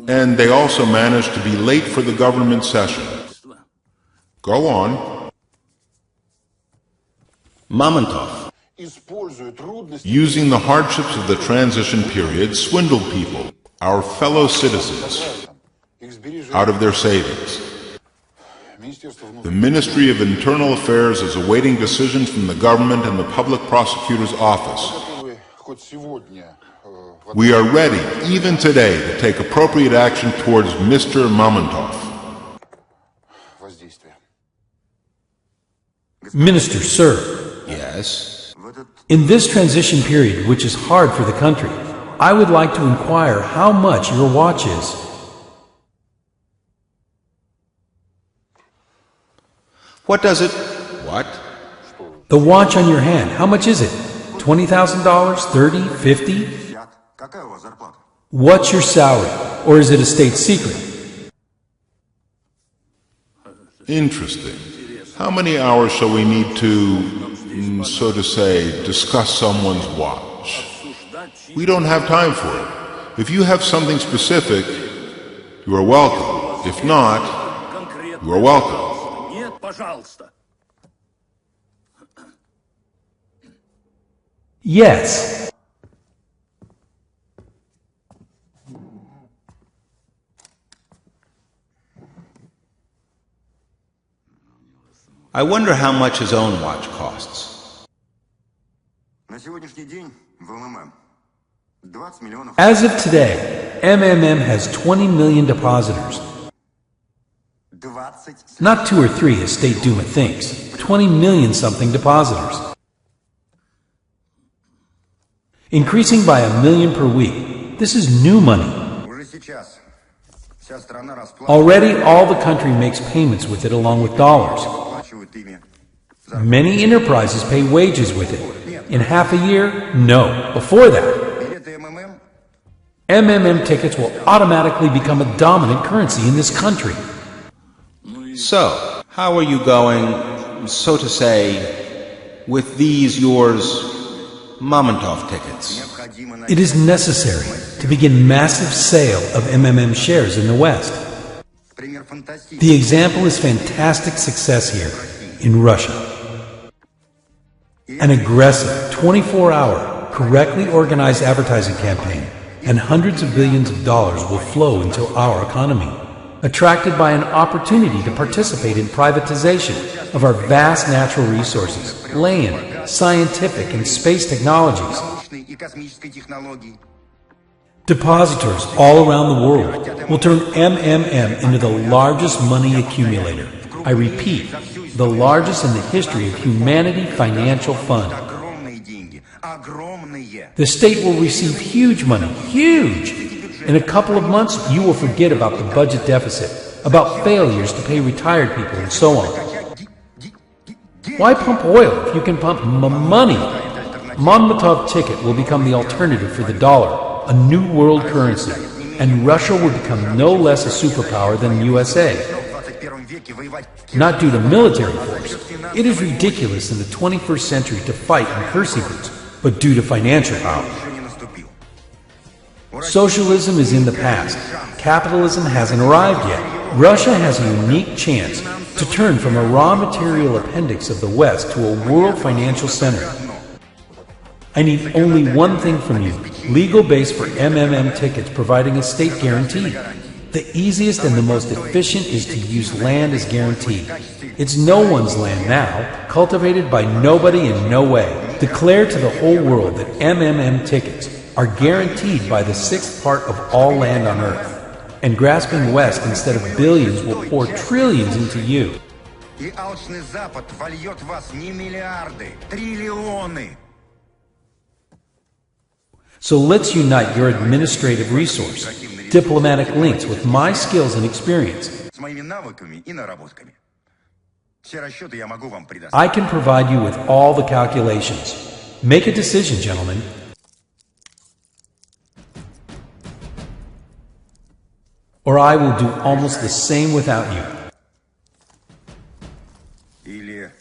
And they also manage to be late for the government session. Go on. Mamontov. Using the hardships of the transition period, swindled people, our fellow citizens, out of their savings. The Ministry of Internal Affairs is awaiting decisions from the government and the public prosecutor's office. We are ready, even today, to take appropriate action towards Mr. Mamontov. Minister, sir. Yes? In this transition period, which is hard for the country, I would like to inquire how much your watch is. What does it? What? The watch on your hand, how much is it? $20,000? $30,000? $50,000? What's your salary? Or is it a state secret? Interesting. How many hours shall we need to, so to say, discuss someone's watch? We don't have time for it. If you have something specific, you are welcome. If not, you are welcome. Yes. I wonder how much his own watch costs. As of today, MMM has 20 million depositors. Not 2 or 3 as State Duma thinks. 20 million something depositors. Increasing by 1 million per week. This is new money. Already all the country makes payments with it along with dollars. Many enterprises pay wages with it. In half a year? No. Before that, MMM tickets will automatically become a dominant currency in this country. So, how are you going, so to say, with these yours Mamontov tickets? It is necessary to begin massive sale of MMM shares in the West. The example is fantastic success here in Russia. An aggressive 24-hour, correctly organized advertising campaign and hundreds of billions of dollars will flow into our economy, attracted by an opportunity to participate in privatization of our vast natural resources, land, scientific and space technologies. Depositors all around the world will turn MMM into the largest money accumulator. I repeat, the largest in the history of humanity financial fund. The state will receive huge money, huge! In a couple of months, you will forget about the budget deficit, about failures to pay retired people, and so on. Why pump oil if you can pump money? Mamontov ticket will become the alternative for the dollar, a new world currency, and Russia will become no less a superpower than the USA. Not due to military force. It is ridiculous in the 21st century to fight in kersey boots, but due to financial power. Socialism is in the past. Capitalism hasn't arrived yet. Russia has a unique chance to turn from a raw material appendix of the West to a world financial center. I need only one thing from you, legal base for MMM tickets providing a state guarantee. The easiest and the most efficient is to use land as guarantee. It's no one's land now, cultivated by nobody in no way. Declare to the whole world that MMM tickets are guaranteed by the 6th part of all land on earth. And grasping West instead of billions will pour trillions into you. So let's unite your administrative resource, diplomatic links with my skills and experience. I can provide you with all the calculations. Make a decision, gentlemen. Or I will do almost the same without you. Или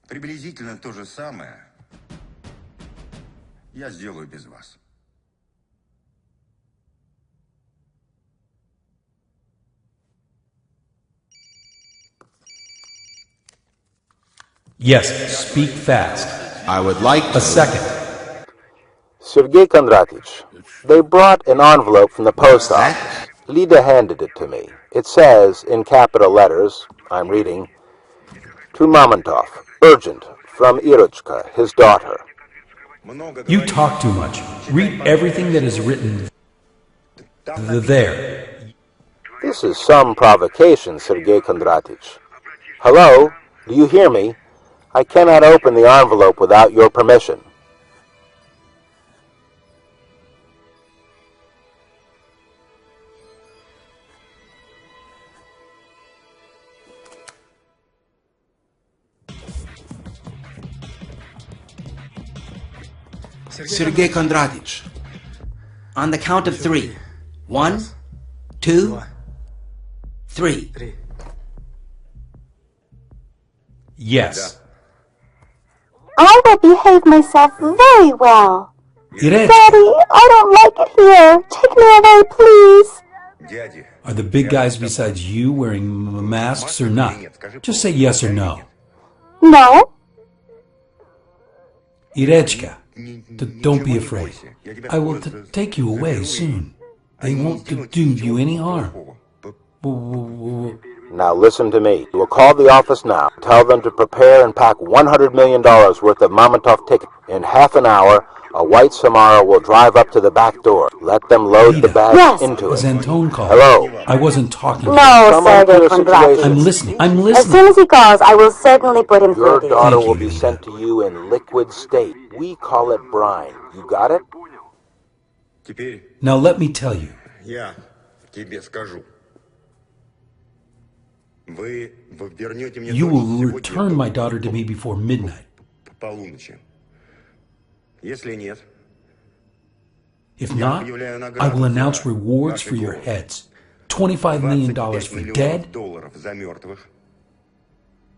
приблизительно то же самое я сделаю без вас. Yes, speak fast. I would like to... A second. Sergei Kondratych, they brought an envelope from the post office. Lida handed it to me. It says, in capital letters, I'm reading, to Mamontov, urgent, from Irochka, his daughter. You talk too much. Read everything that is written there. This is some provocation, Sergei Kondratych. Hello? Do you hear me? I cannot open the envelope without your permission. Sergei Kondratych. On the count of 3. 1, 2, 3. Yes. I will behave myself very well. Daddy, I don't like it here. Take me away, please. Are the big guys besides you wearing masks or not? Just say yes or no. No. Irechka, don't be afraid. I will take you away soon. They won't do you any harm. Now listen to me. You will call the office now. Tell them to prepare and pack $100 million worth of Mamontov tickets. In half an hour, a white Samara will drive up to the back door. Let them load the bags into As it. Antone called. Hello? I wasn't talking to No, him. Sergei Kondraty. I'm listening. I'm As listening. soon as he calls, I will certainly put him Your through to daughter you. will be sent to you in liquid state. We call it brine. You got it? Now let me tell you. Я тебе скажу. Вы вернете мне You will return my daughter to me before midnight. полуночи. Если нет, If not, I will announce rewards for your heads. $25 million for dead, за мертвых,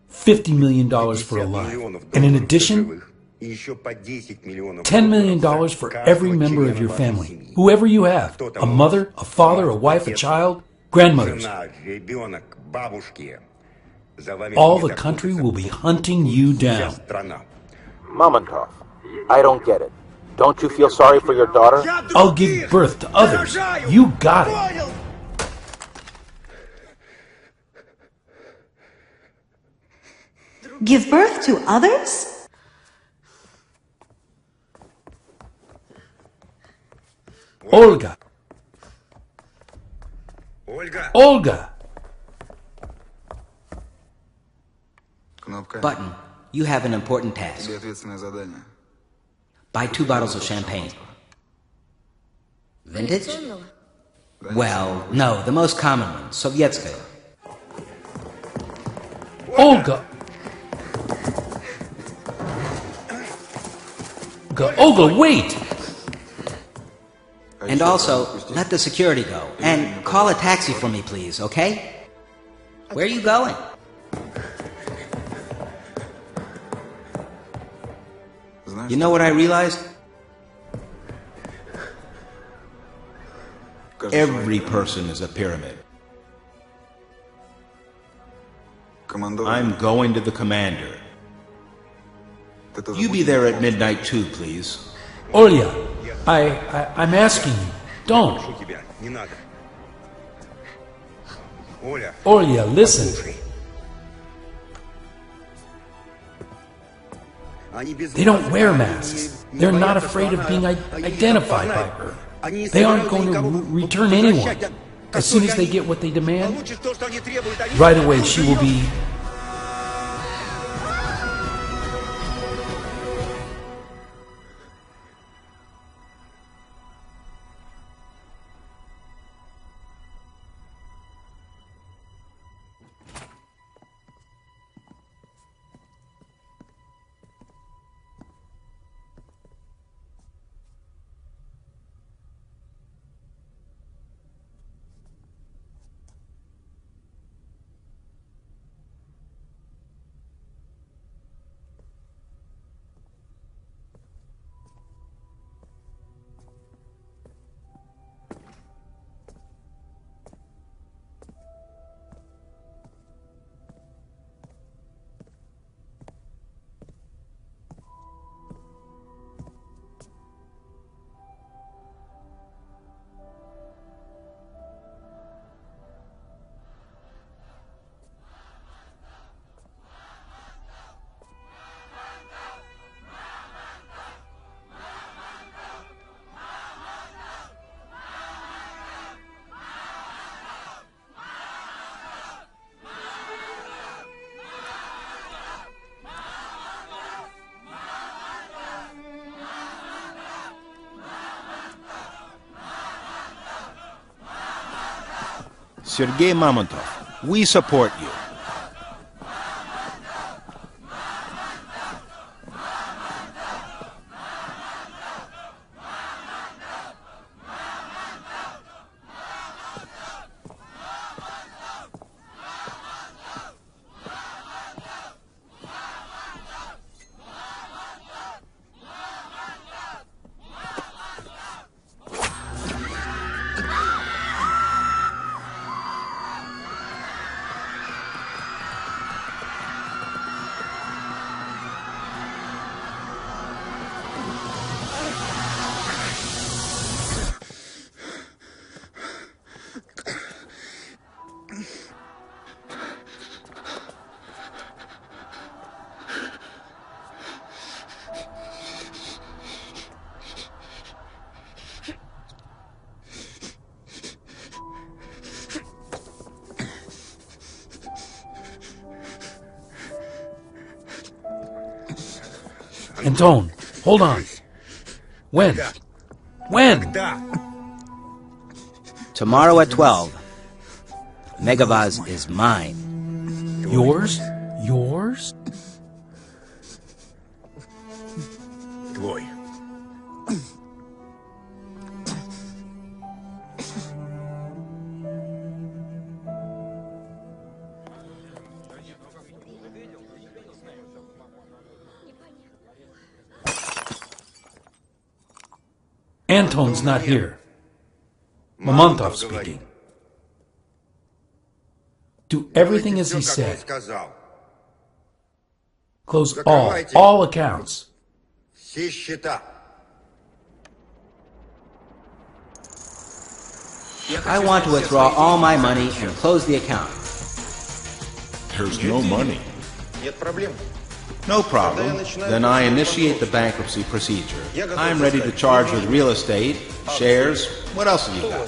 $50 million for alive. And in addition, и еще по 10 миллионов $10 million for every member of your family, whoever you have, a mother, a father, a wife, a child, grandmothers. жена, ребенок, бабушки. За вами All the country will be hunting you down. страна. Mamontov, I don't get it. Don't you feel sorry for your daughter? I'll give birth to others. You got it. Give birth to others? Olga. Ольга. Olga. Кнопка. Button, you have an important task. Тебе ответственное задание. Buy 2 bottles of champagne. Vintage? Well, no, the most common one, Sovietskaya. Olga. Olga, wait! And also, let the security go. And call a taxi for me, please, okay? Where are you going? You know what I realized? Every person is a pyramid. I'm going to the commander. You be there at midnight too, please. Olya, I'm asking you, don't. Прошу тебя, не надо. Оля. Olya, listen. They don't wear masks. They're not afraid of being identified by her. They aren't going to return anyone. As soon as they get what they demand, right away she will be... Sergei Mamontov, we support you. Anton, hold on. When? When? Tomorrow at 12. Megavaz is mine. Yours? Yours? Твой. Anton's not here. Mamontov speaking. Do everything as he said. Close all accounts. Все счета. I want to withdraw all my money and close the account. There's no money. Нет проблем. No problem. Then I initiate the bankruptcy procedure. I'm ready to charge with real estate, shares. What else have you got?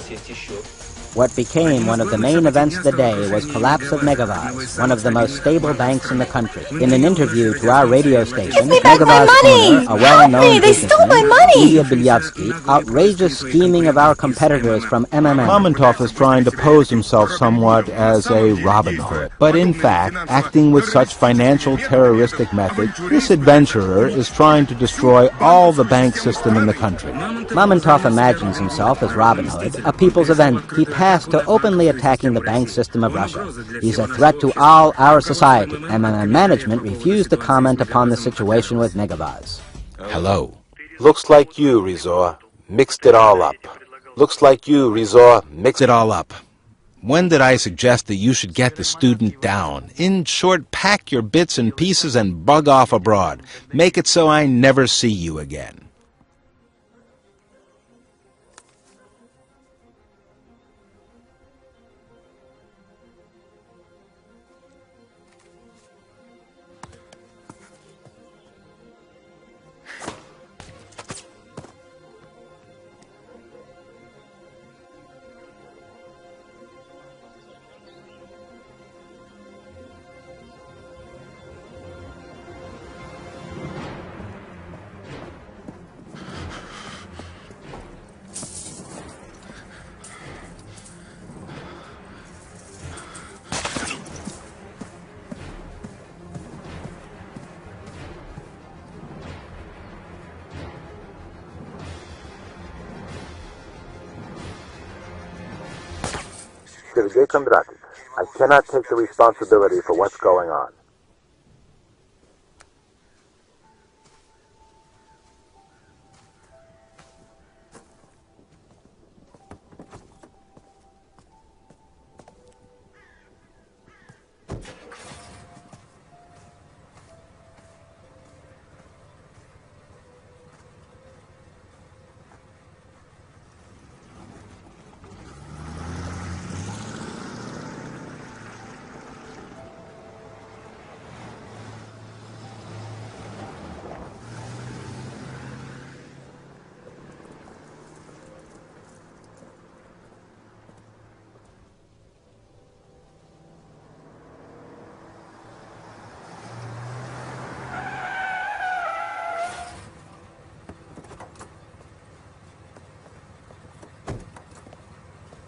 What became one of the main events of the day was collapse of Megavaz, one of the most stable banks in the country. In an interview to our radio station, Megavaz owner, a well-known businessman, Ilya Bilyavsky, outrageous scheming of our competitors from MMM. Mamontov is trying to pose himself somewhat as a Robin Hood. But in fact, acting with such financial terroristic methods, this adventurer is trying to destroy all the bank system in the country. Mamontov imagines himself as Robin Hood, a people's event. He passed to openly attacking the bank system of Russia. He's a threat to all our society. MMM management refused to comment upon the situation with Megavaz. Hello. Looks like you, Rizor, mixed it all up. Looks like you, Rizor, mixed It all up. When did I suggest that you should get the student down? In short, pack your bits and pieces and bug off abroad. Make it so I never see you again. Sergei Kondratich, I cannot take the responsibility for what's going on.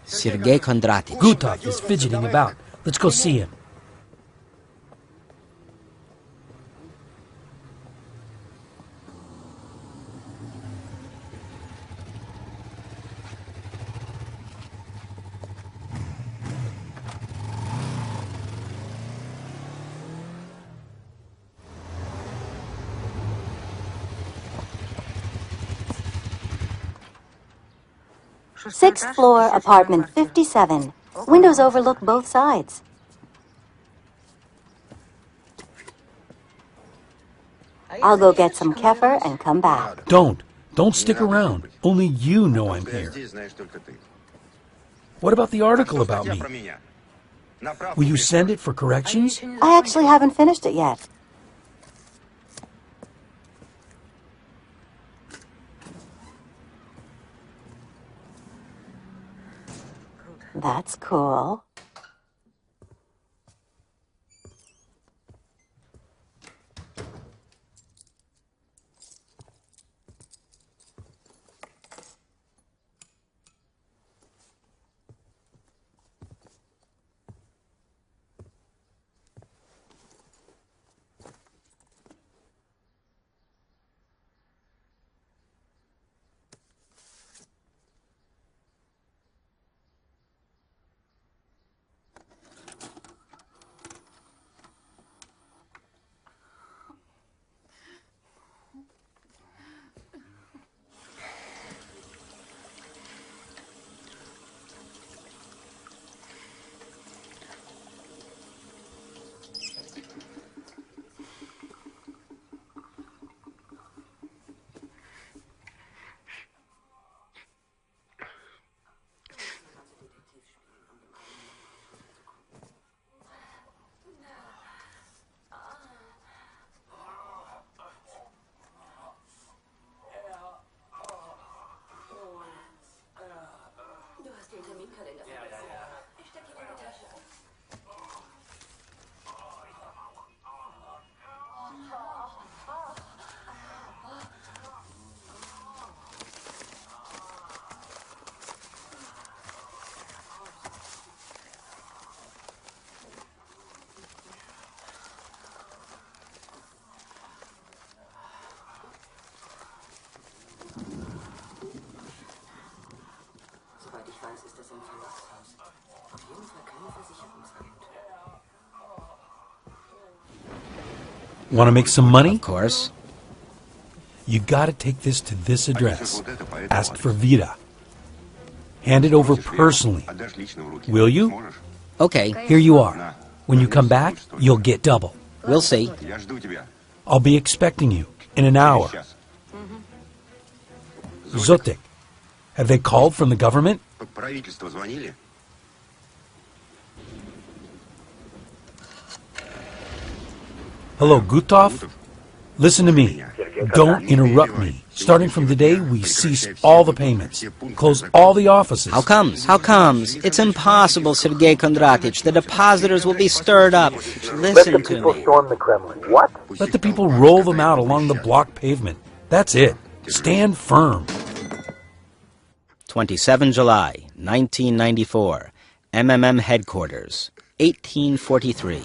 Sergei Kondratich. Gutov is fidgeting about. Let's go see him. Sixth floor, apartment 57. Windows overlook both sides. I'll go get some kefir and come back. Don't stick around. Only you know I'm here. What about the article about me? Will you send it for corrections? I actually haven't finished it yet. That's cool. Want to make some money? Of course. You got to take this to this address. Ask for Vida. Hand it over personally. Will you? Okay. Here you are. When you come back, you'll get double. We'll see. I'll be expecting you in an hour. Zotik, have they called from the government? Hello, Gutov? Listen to me. Don't interrupt me. Starting from today, we cease all the payments. Close all the offices. How comes? How comes? It's impossible, Sergei Kondratich. The depositors will be stirred up. Listen to me. Storm the Kremlin. What? Let the people roll them out along the block pavement. That's it. Stand firm. 27 July, 1994. MMM Headquarters, 1843.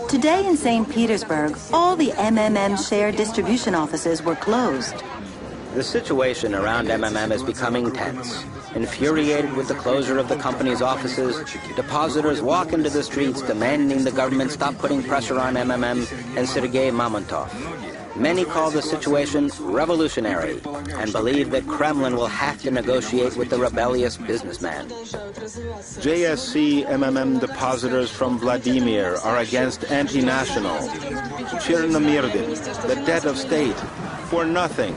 Today in St. Petersburg, all the MMM share distribution offices were closed. The situation around MMM is becoming tense. Infuriated with the closure of the company's offices, depositors walk into the streets demanding the government stop putting pressure on MMM and Sergei Mamontov. Many call the situation revolutionary and believe that Kremlin will have to negotiate with the rebellious businessman. JSC MMM depositors from Vladimir are against anti-national. Chernomyrdin, the debt of state, for nothing.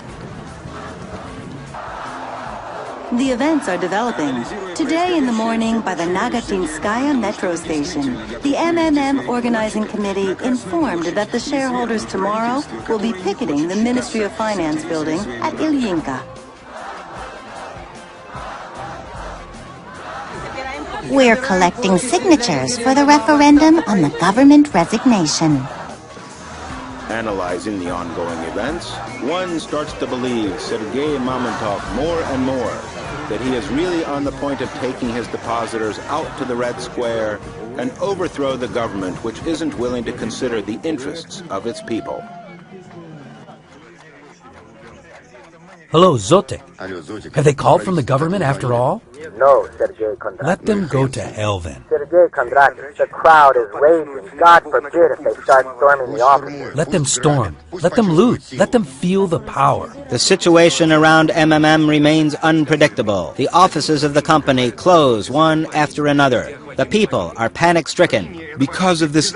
The events are developing. Today in the morning by the Nagatinskaya metro station, the MMM organizing committee informed that the shareholders tomorrow will be picketing the Ministry of Finance building at Ilyinka. We're collecting signatures for the referendum on the government resignation. Analyzing the ongoing events, one starts to believe Sergei Mamontov more and more that he is really on the point of taking his depositors out to the Red Square and overthrow the government which isn't willing to consider the interests of its people. Hello, Zotik. Have they called from the government after all? No, Sergei Kondratich. Let them go to hell then. Sergei Kondratich, the crowd is raging. God forbid if they start storming the offices. Let them storm. Let them loot. Let them feel the power. The situation around MMM remains unpredictable. The offices of the company close one after another. The people are panic-stricken. Because of this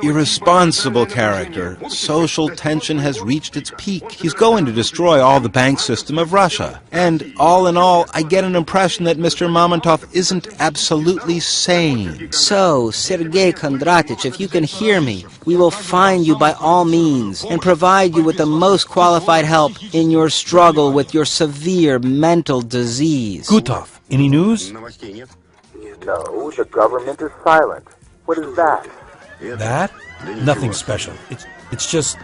irresponsible character, social tension has reached its peak. He's going to destroy all the bank system of Russia. And all in all, I get an impression that Mr. Mamontov isn't absolutely sane. So, Sergei Kondratich, if you can hear me, we will find you by all means and provide you with the most qualified help in your struggle with your severe mental disease. Gutov, any news? No, the government is silent. What is that? That? Nothing special. It's just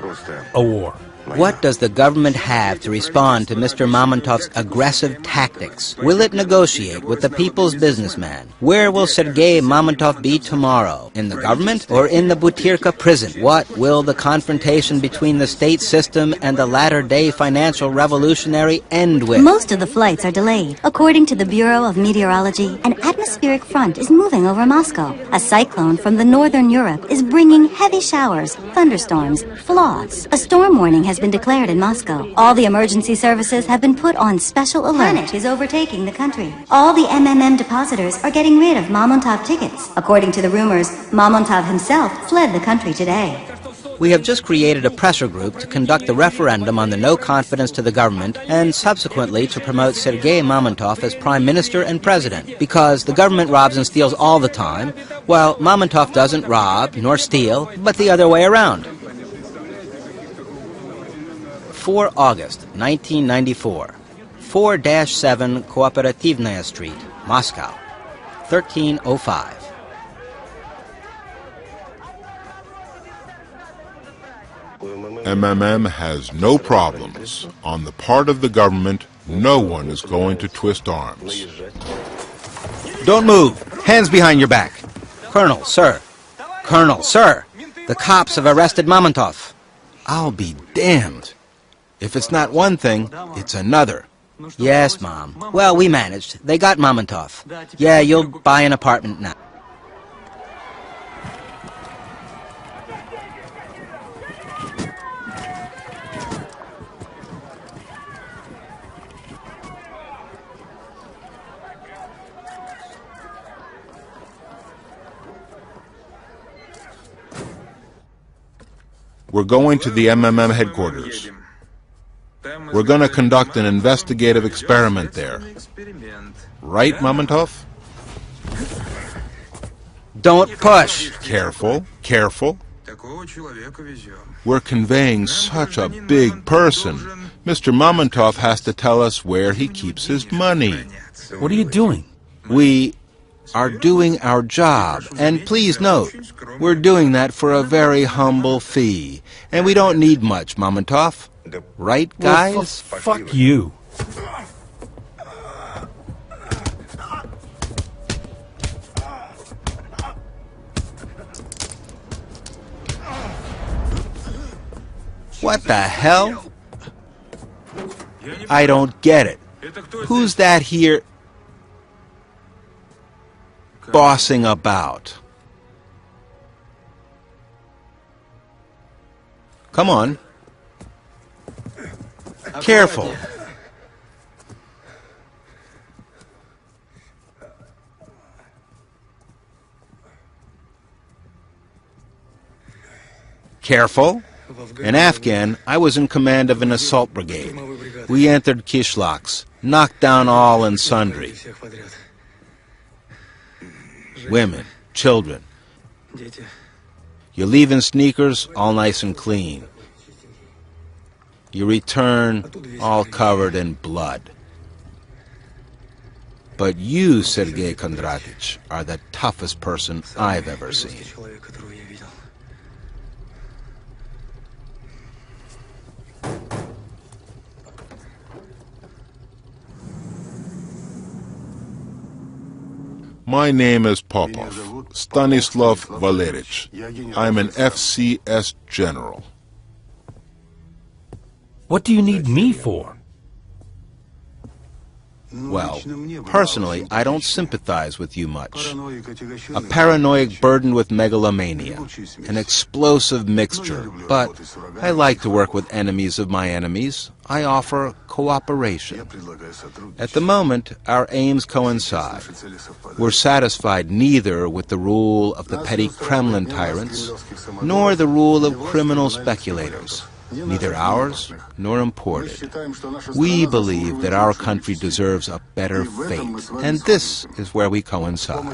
a war. What does the government have to respond to Mr. Mamontov's aggressive tactics? Will it negotiate with the people's businessman? Where will Sergei Mamontov be tomorrow? In the government or in the Butyrka prison? What will the confrontation between the state system and the latter-day financial revolutionary end with? Most of the flights are delayed. According to the Bureau of Meteorology, an atmospheric front is moving over Moscow. A cyclone from the northern Europe is bringing heavy showers, thunderstorms, frosts. A storm warning has been declared in Moscow. All the emergency services have been put on special alert. Panic is overtaking the country. All the MMM depositors are getting rid of Mamontov tickets. According to the rumors, Mamontov himself fled the country today. We have just created a pressure group to conduct the referendum on the no confidence to the government and subsequently to promote Sergei Mamontov as Prime Minister and President, because the government robs and steals all the time, while Mamontov doesn't rob nor steal, but the other way around. 4 August 1994, 4-7 Kooperativnaya Street, Moscow, 1305. MMM has no problems. On the part of the government, no one is going to twist arms. Don't move! Hands behind your back! Colonel, sir! Colonel, sir! The cops have arrested Mamontov. I'll be damned. If it's not one thing, it's another. Yes, Mom. Well, we managed. They got Mamontov. Yeah, you'll buy an apartment now. We're going to the MMM headquarters. We're going to conduct an investigative experiment there. Right, Mamontov? Don't push. Careful, careful. We're conveying such a big person. Mr. Mamontov has to tell us where he keeps his money. What are you doing? We are doing our job. And please note, we're doing that for a very humble fee. And we don't need much, Mamontov. Right, guys? Well, fuck you. What the hell? I don't get it. Who's that here bossing about? Come on. Careful. Careful. In Afghan, I was in command of an assault brigade. We entered Kishlaks, knocked down all and sundry. Women, children. You leave in sneakers, all nice and clean. You return, all covered in blood. But you, Sergei Kondratych, are the toughest person I've ever seen. My name is Popov, Stanislav Valerich. I'm an FCS general. What do you need me for? Well, personally, I don't sympathize with you much. A paranoiac burdened with megalomania, an explosive mixture, but I like to work with enemies of my enemies. I offer cooperation. At the moment, our aims coincide. We're satisfied neither with the rule of the petty Kremlin tyrants, nor the rule of criminal speculators. Neither ours nor imported. We believe that our country deserves a better fate, and this is where we coincide.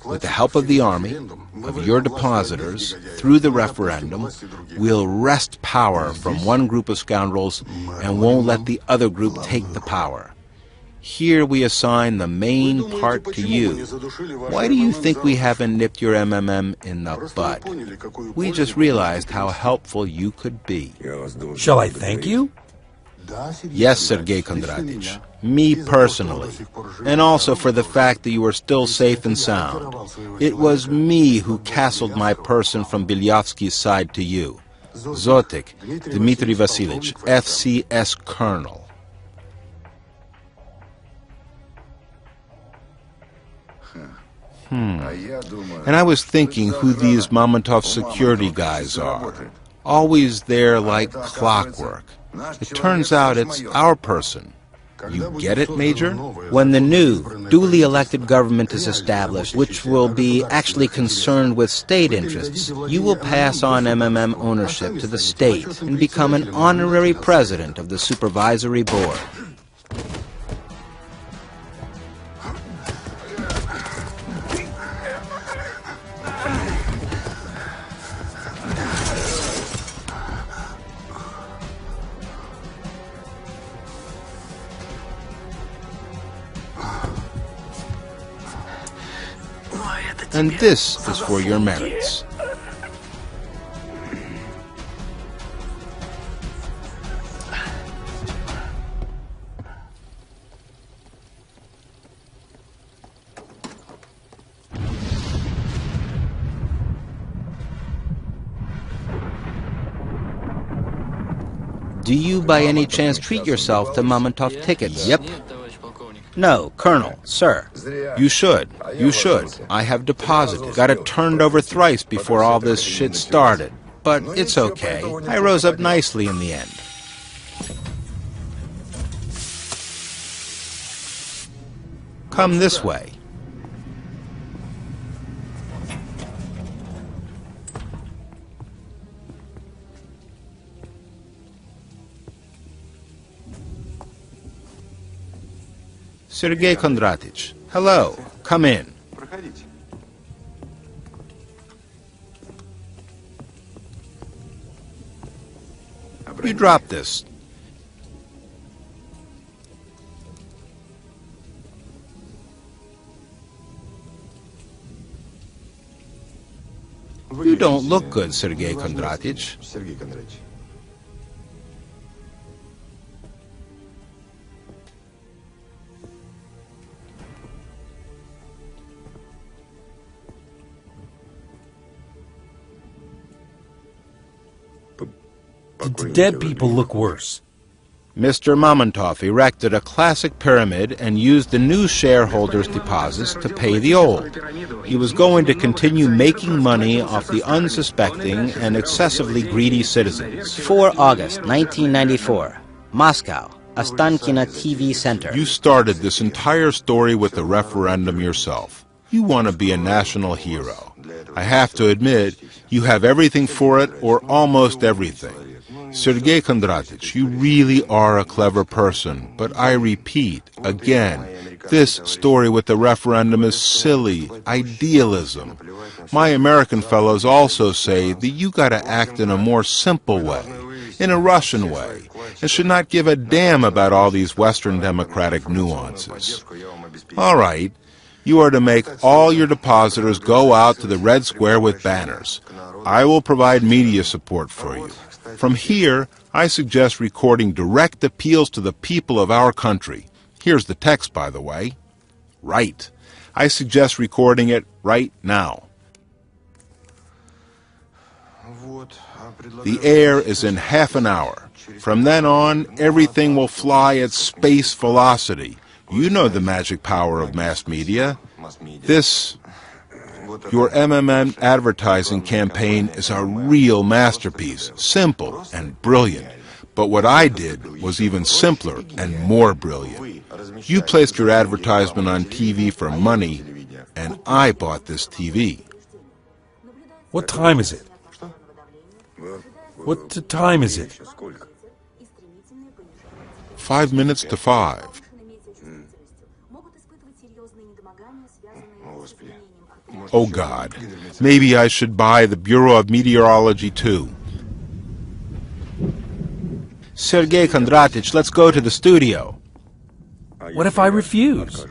With the help of the army, of your depositors, through the referendum, we'll wrest power from one group of scoundrels and won't let the other group take the power. Here we assign the main part to you. Why do you think we haven't nipped your MMM in the bud? We just realized how helpful you could be. Shall I thank you? Yes, Sergei Kondratych. Me personally. And also for the fact that you are still safe and sound. It was me who castled my person from Bilyavsky's side to you. Zotik, Dmitry Vasilyevich, FCS Colonel. And I was thinking who these Mamontov security guys are. Always there like clockwork. It turns out it's our person. You get it, Major? When the new, duly elected government is established, which will be actually concerned with state interests, you will pass on MMM ownership to the state and become an honorary president of the supervisory board. And this is for your merits. Do you by any chance treat yourself to Mamontov tickets? Yep. No, Colonel, sir. You should. You should. I have deposited. Got it turned over thrice before all this shit started. But it's okay. I rose up nicely in the end. Come this way. Sergei Kondratich, hello. Come in. You dropped this. You don't look good, Sergei Kondratich. The dead people look worse. Mr. Mamontov erected a classic pyramid and used the new shareholders' deposits to pay the old. He was going to continue making money off the unsuspecting and excessively greedy citizens. 4 August 1994, Moscow, Ostankino TV Center. You started this entire story with the referendum yourself. You want to be a national hero. I have to admit, you have everything for it, or almost everything. Sergei Kondratich, you really are a clever person, but I repeat, again, this story with the referendum is silly, idealism. My American fellows also say that you gotta act in a more simple way, in a Russian way, and should not give a damn about all these Western democratic nuances. All right, you are to make all your depositors go out to the Red Square with banners. I will provide media support for you. From here, I suggest recording direct appeals to the people of our country. Here's the text, by the way. Right. I suggest recording it right now. The air is in half an hour. From then on, everything will fly at space velocity. You know the magic power of mass media. Your MMM advertising campaign is a real masterpiece, simple and brilliant. But what I did was even simpler and more brilliant. You placed your advertisement on TV for money, and I bought this TV. What time is it? What time is it? 5 minutes to 5. Oh God, maybe I should buy the Bureau of Meteorology too. Sergei Kondratich, let's go to the studio. What if I refuse?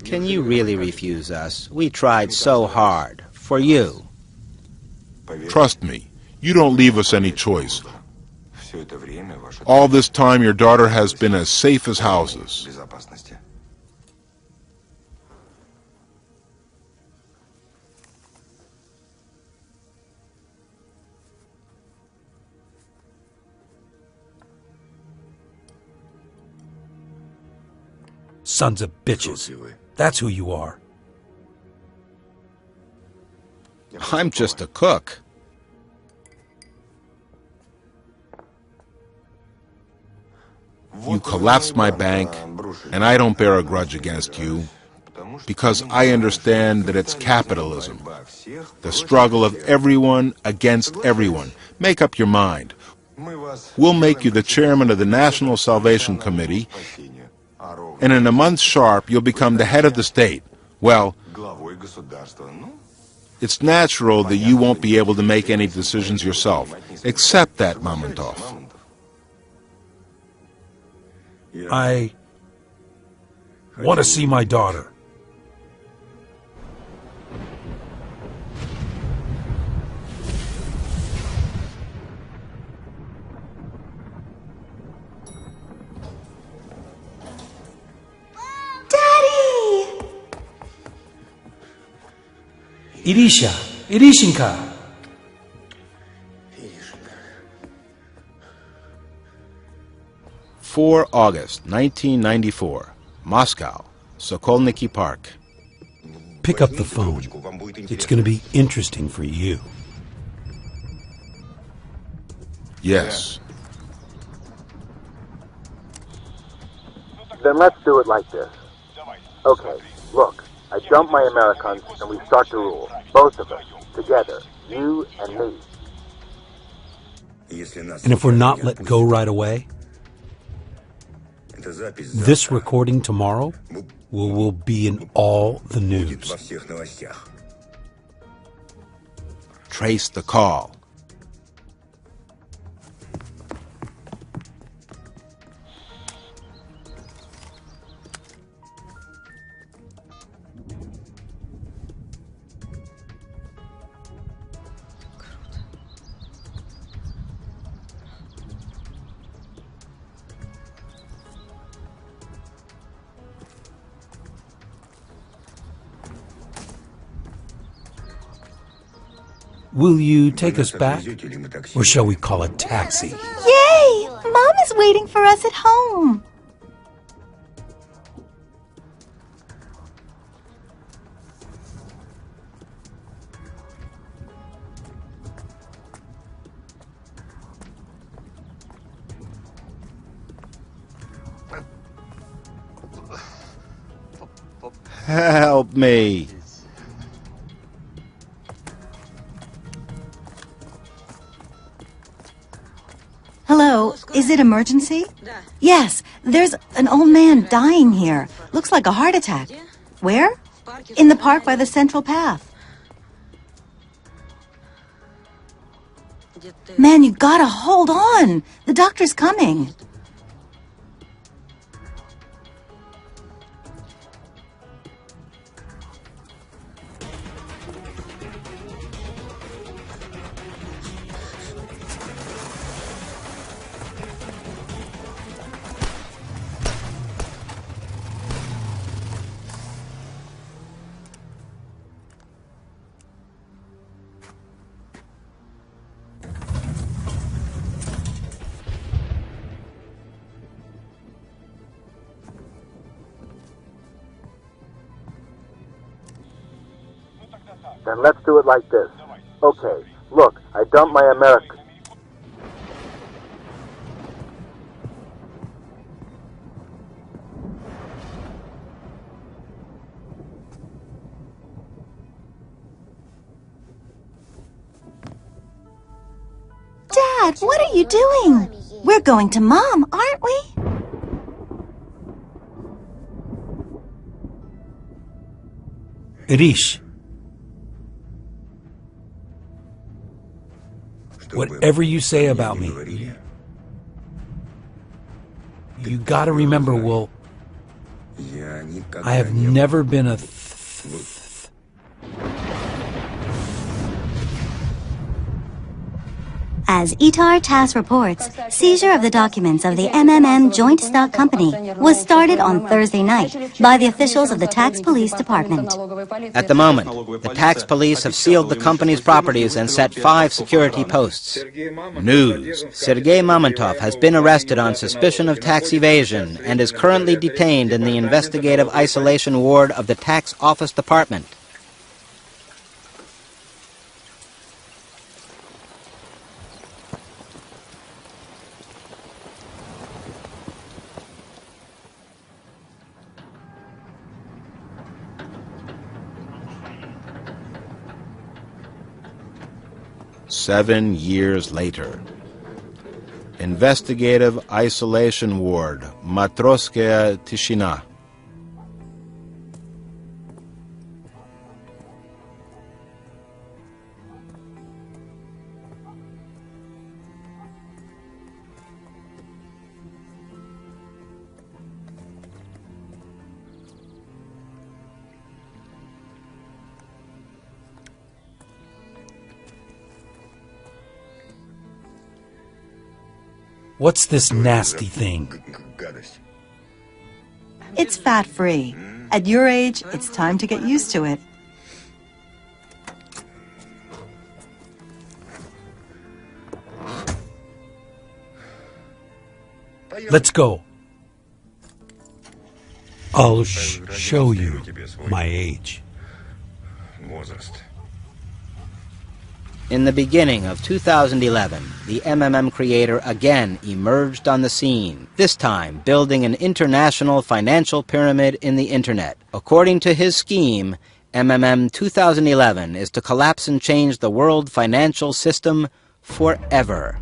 Can you really refuse us? We tried so hard. For you. Trust me, you don't leave us any choice. All this time your daughter has been as safe as houses. Sons of bitches. That's who you are. I'm just a cook. You collapsed my bank, and I don't bear a grudge against you, because I understand that it's capitalism, the struggle of everyone against everyone. Make up your mind. We'll make you the chairman of the National Salvation Committee, and in a month sharp, you'll become the head of the state. Well, it's natural that you won't be able to make any decisions yourself. Accept that, Mamontov. I want to see my daughter. Irisha, Irishinka. 4 August 1994, Moscow, Sokolniki Park. Pick up the phone. It's going to be interesting for you. Yes. Then let's do it like this. Okay, look, I dump my Americans and we start to rule. Both of us, together, you and me. And if we're not let go right away, this recording tomorrow will be in all the news. Trace the call. Will you take us back? Or shall we call a taxi? Yay! Mom is waiting for us at home. Help me. Hello, is it emergency? Yes, there's an old man dying here. Looks like a heart attack. Where? In the park by the central path. Man, you gotta hold on. The doctor's coming. Then let's do it like this. Okay, look, I dump my Americans. Dad, what are you doing? We're going to Mom, aren't we? Irish, whatever you say about me, you gotta remember, I have never been a As Itar TASS reports, seizure of the documents of the MMM Joint Stock Company was started on Thursday night by the officials of the Tax Police Department. At the moment, the tax police have sealed the company's properties and set 5 security posts. News. Sergei Mamontov has been arrested on suspicion of tax evasion and is currently detained in the investigative isolation ward of the Tax Office Department. Seven years later. Investigative Isolation Ward, Matroskaya Tishina. What's this nasty thing? It's fat-free. At your age, it's time to get used to it. Let's go. I'll show you my age. In the beginning of 2011, the MMM creator again emerged on the scene, this time building an international financial pyramid in the Internet. According to his scheme, MMM 2011 is to collapse and change the world financial system forever.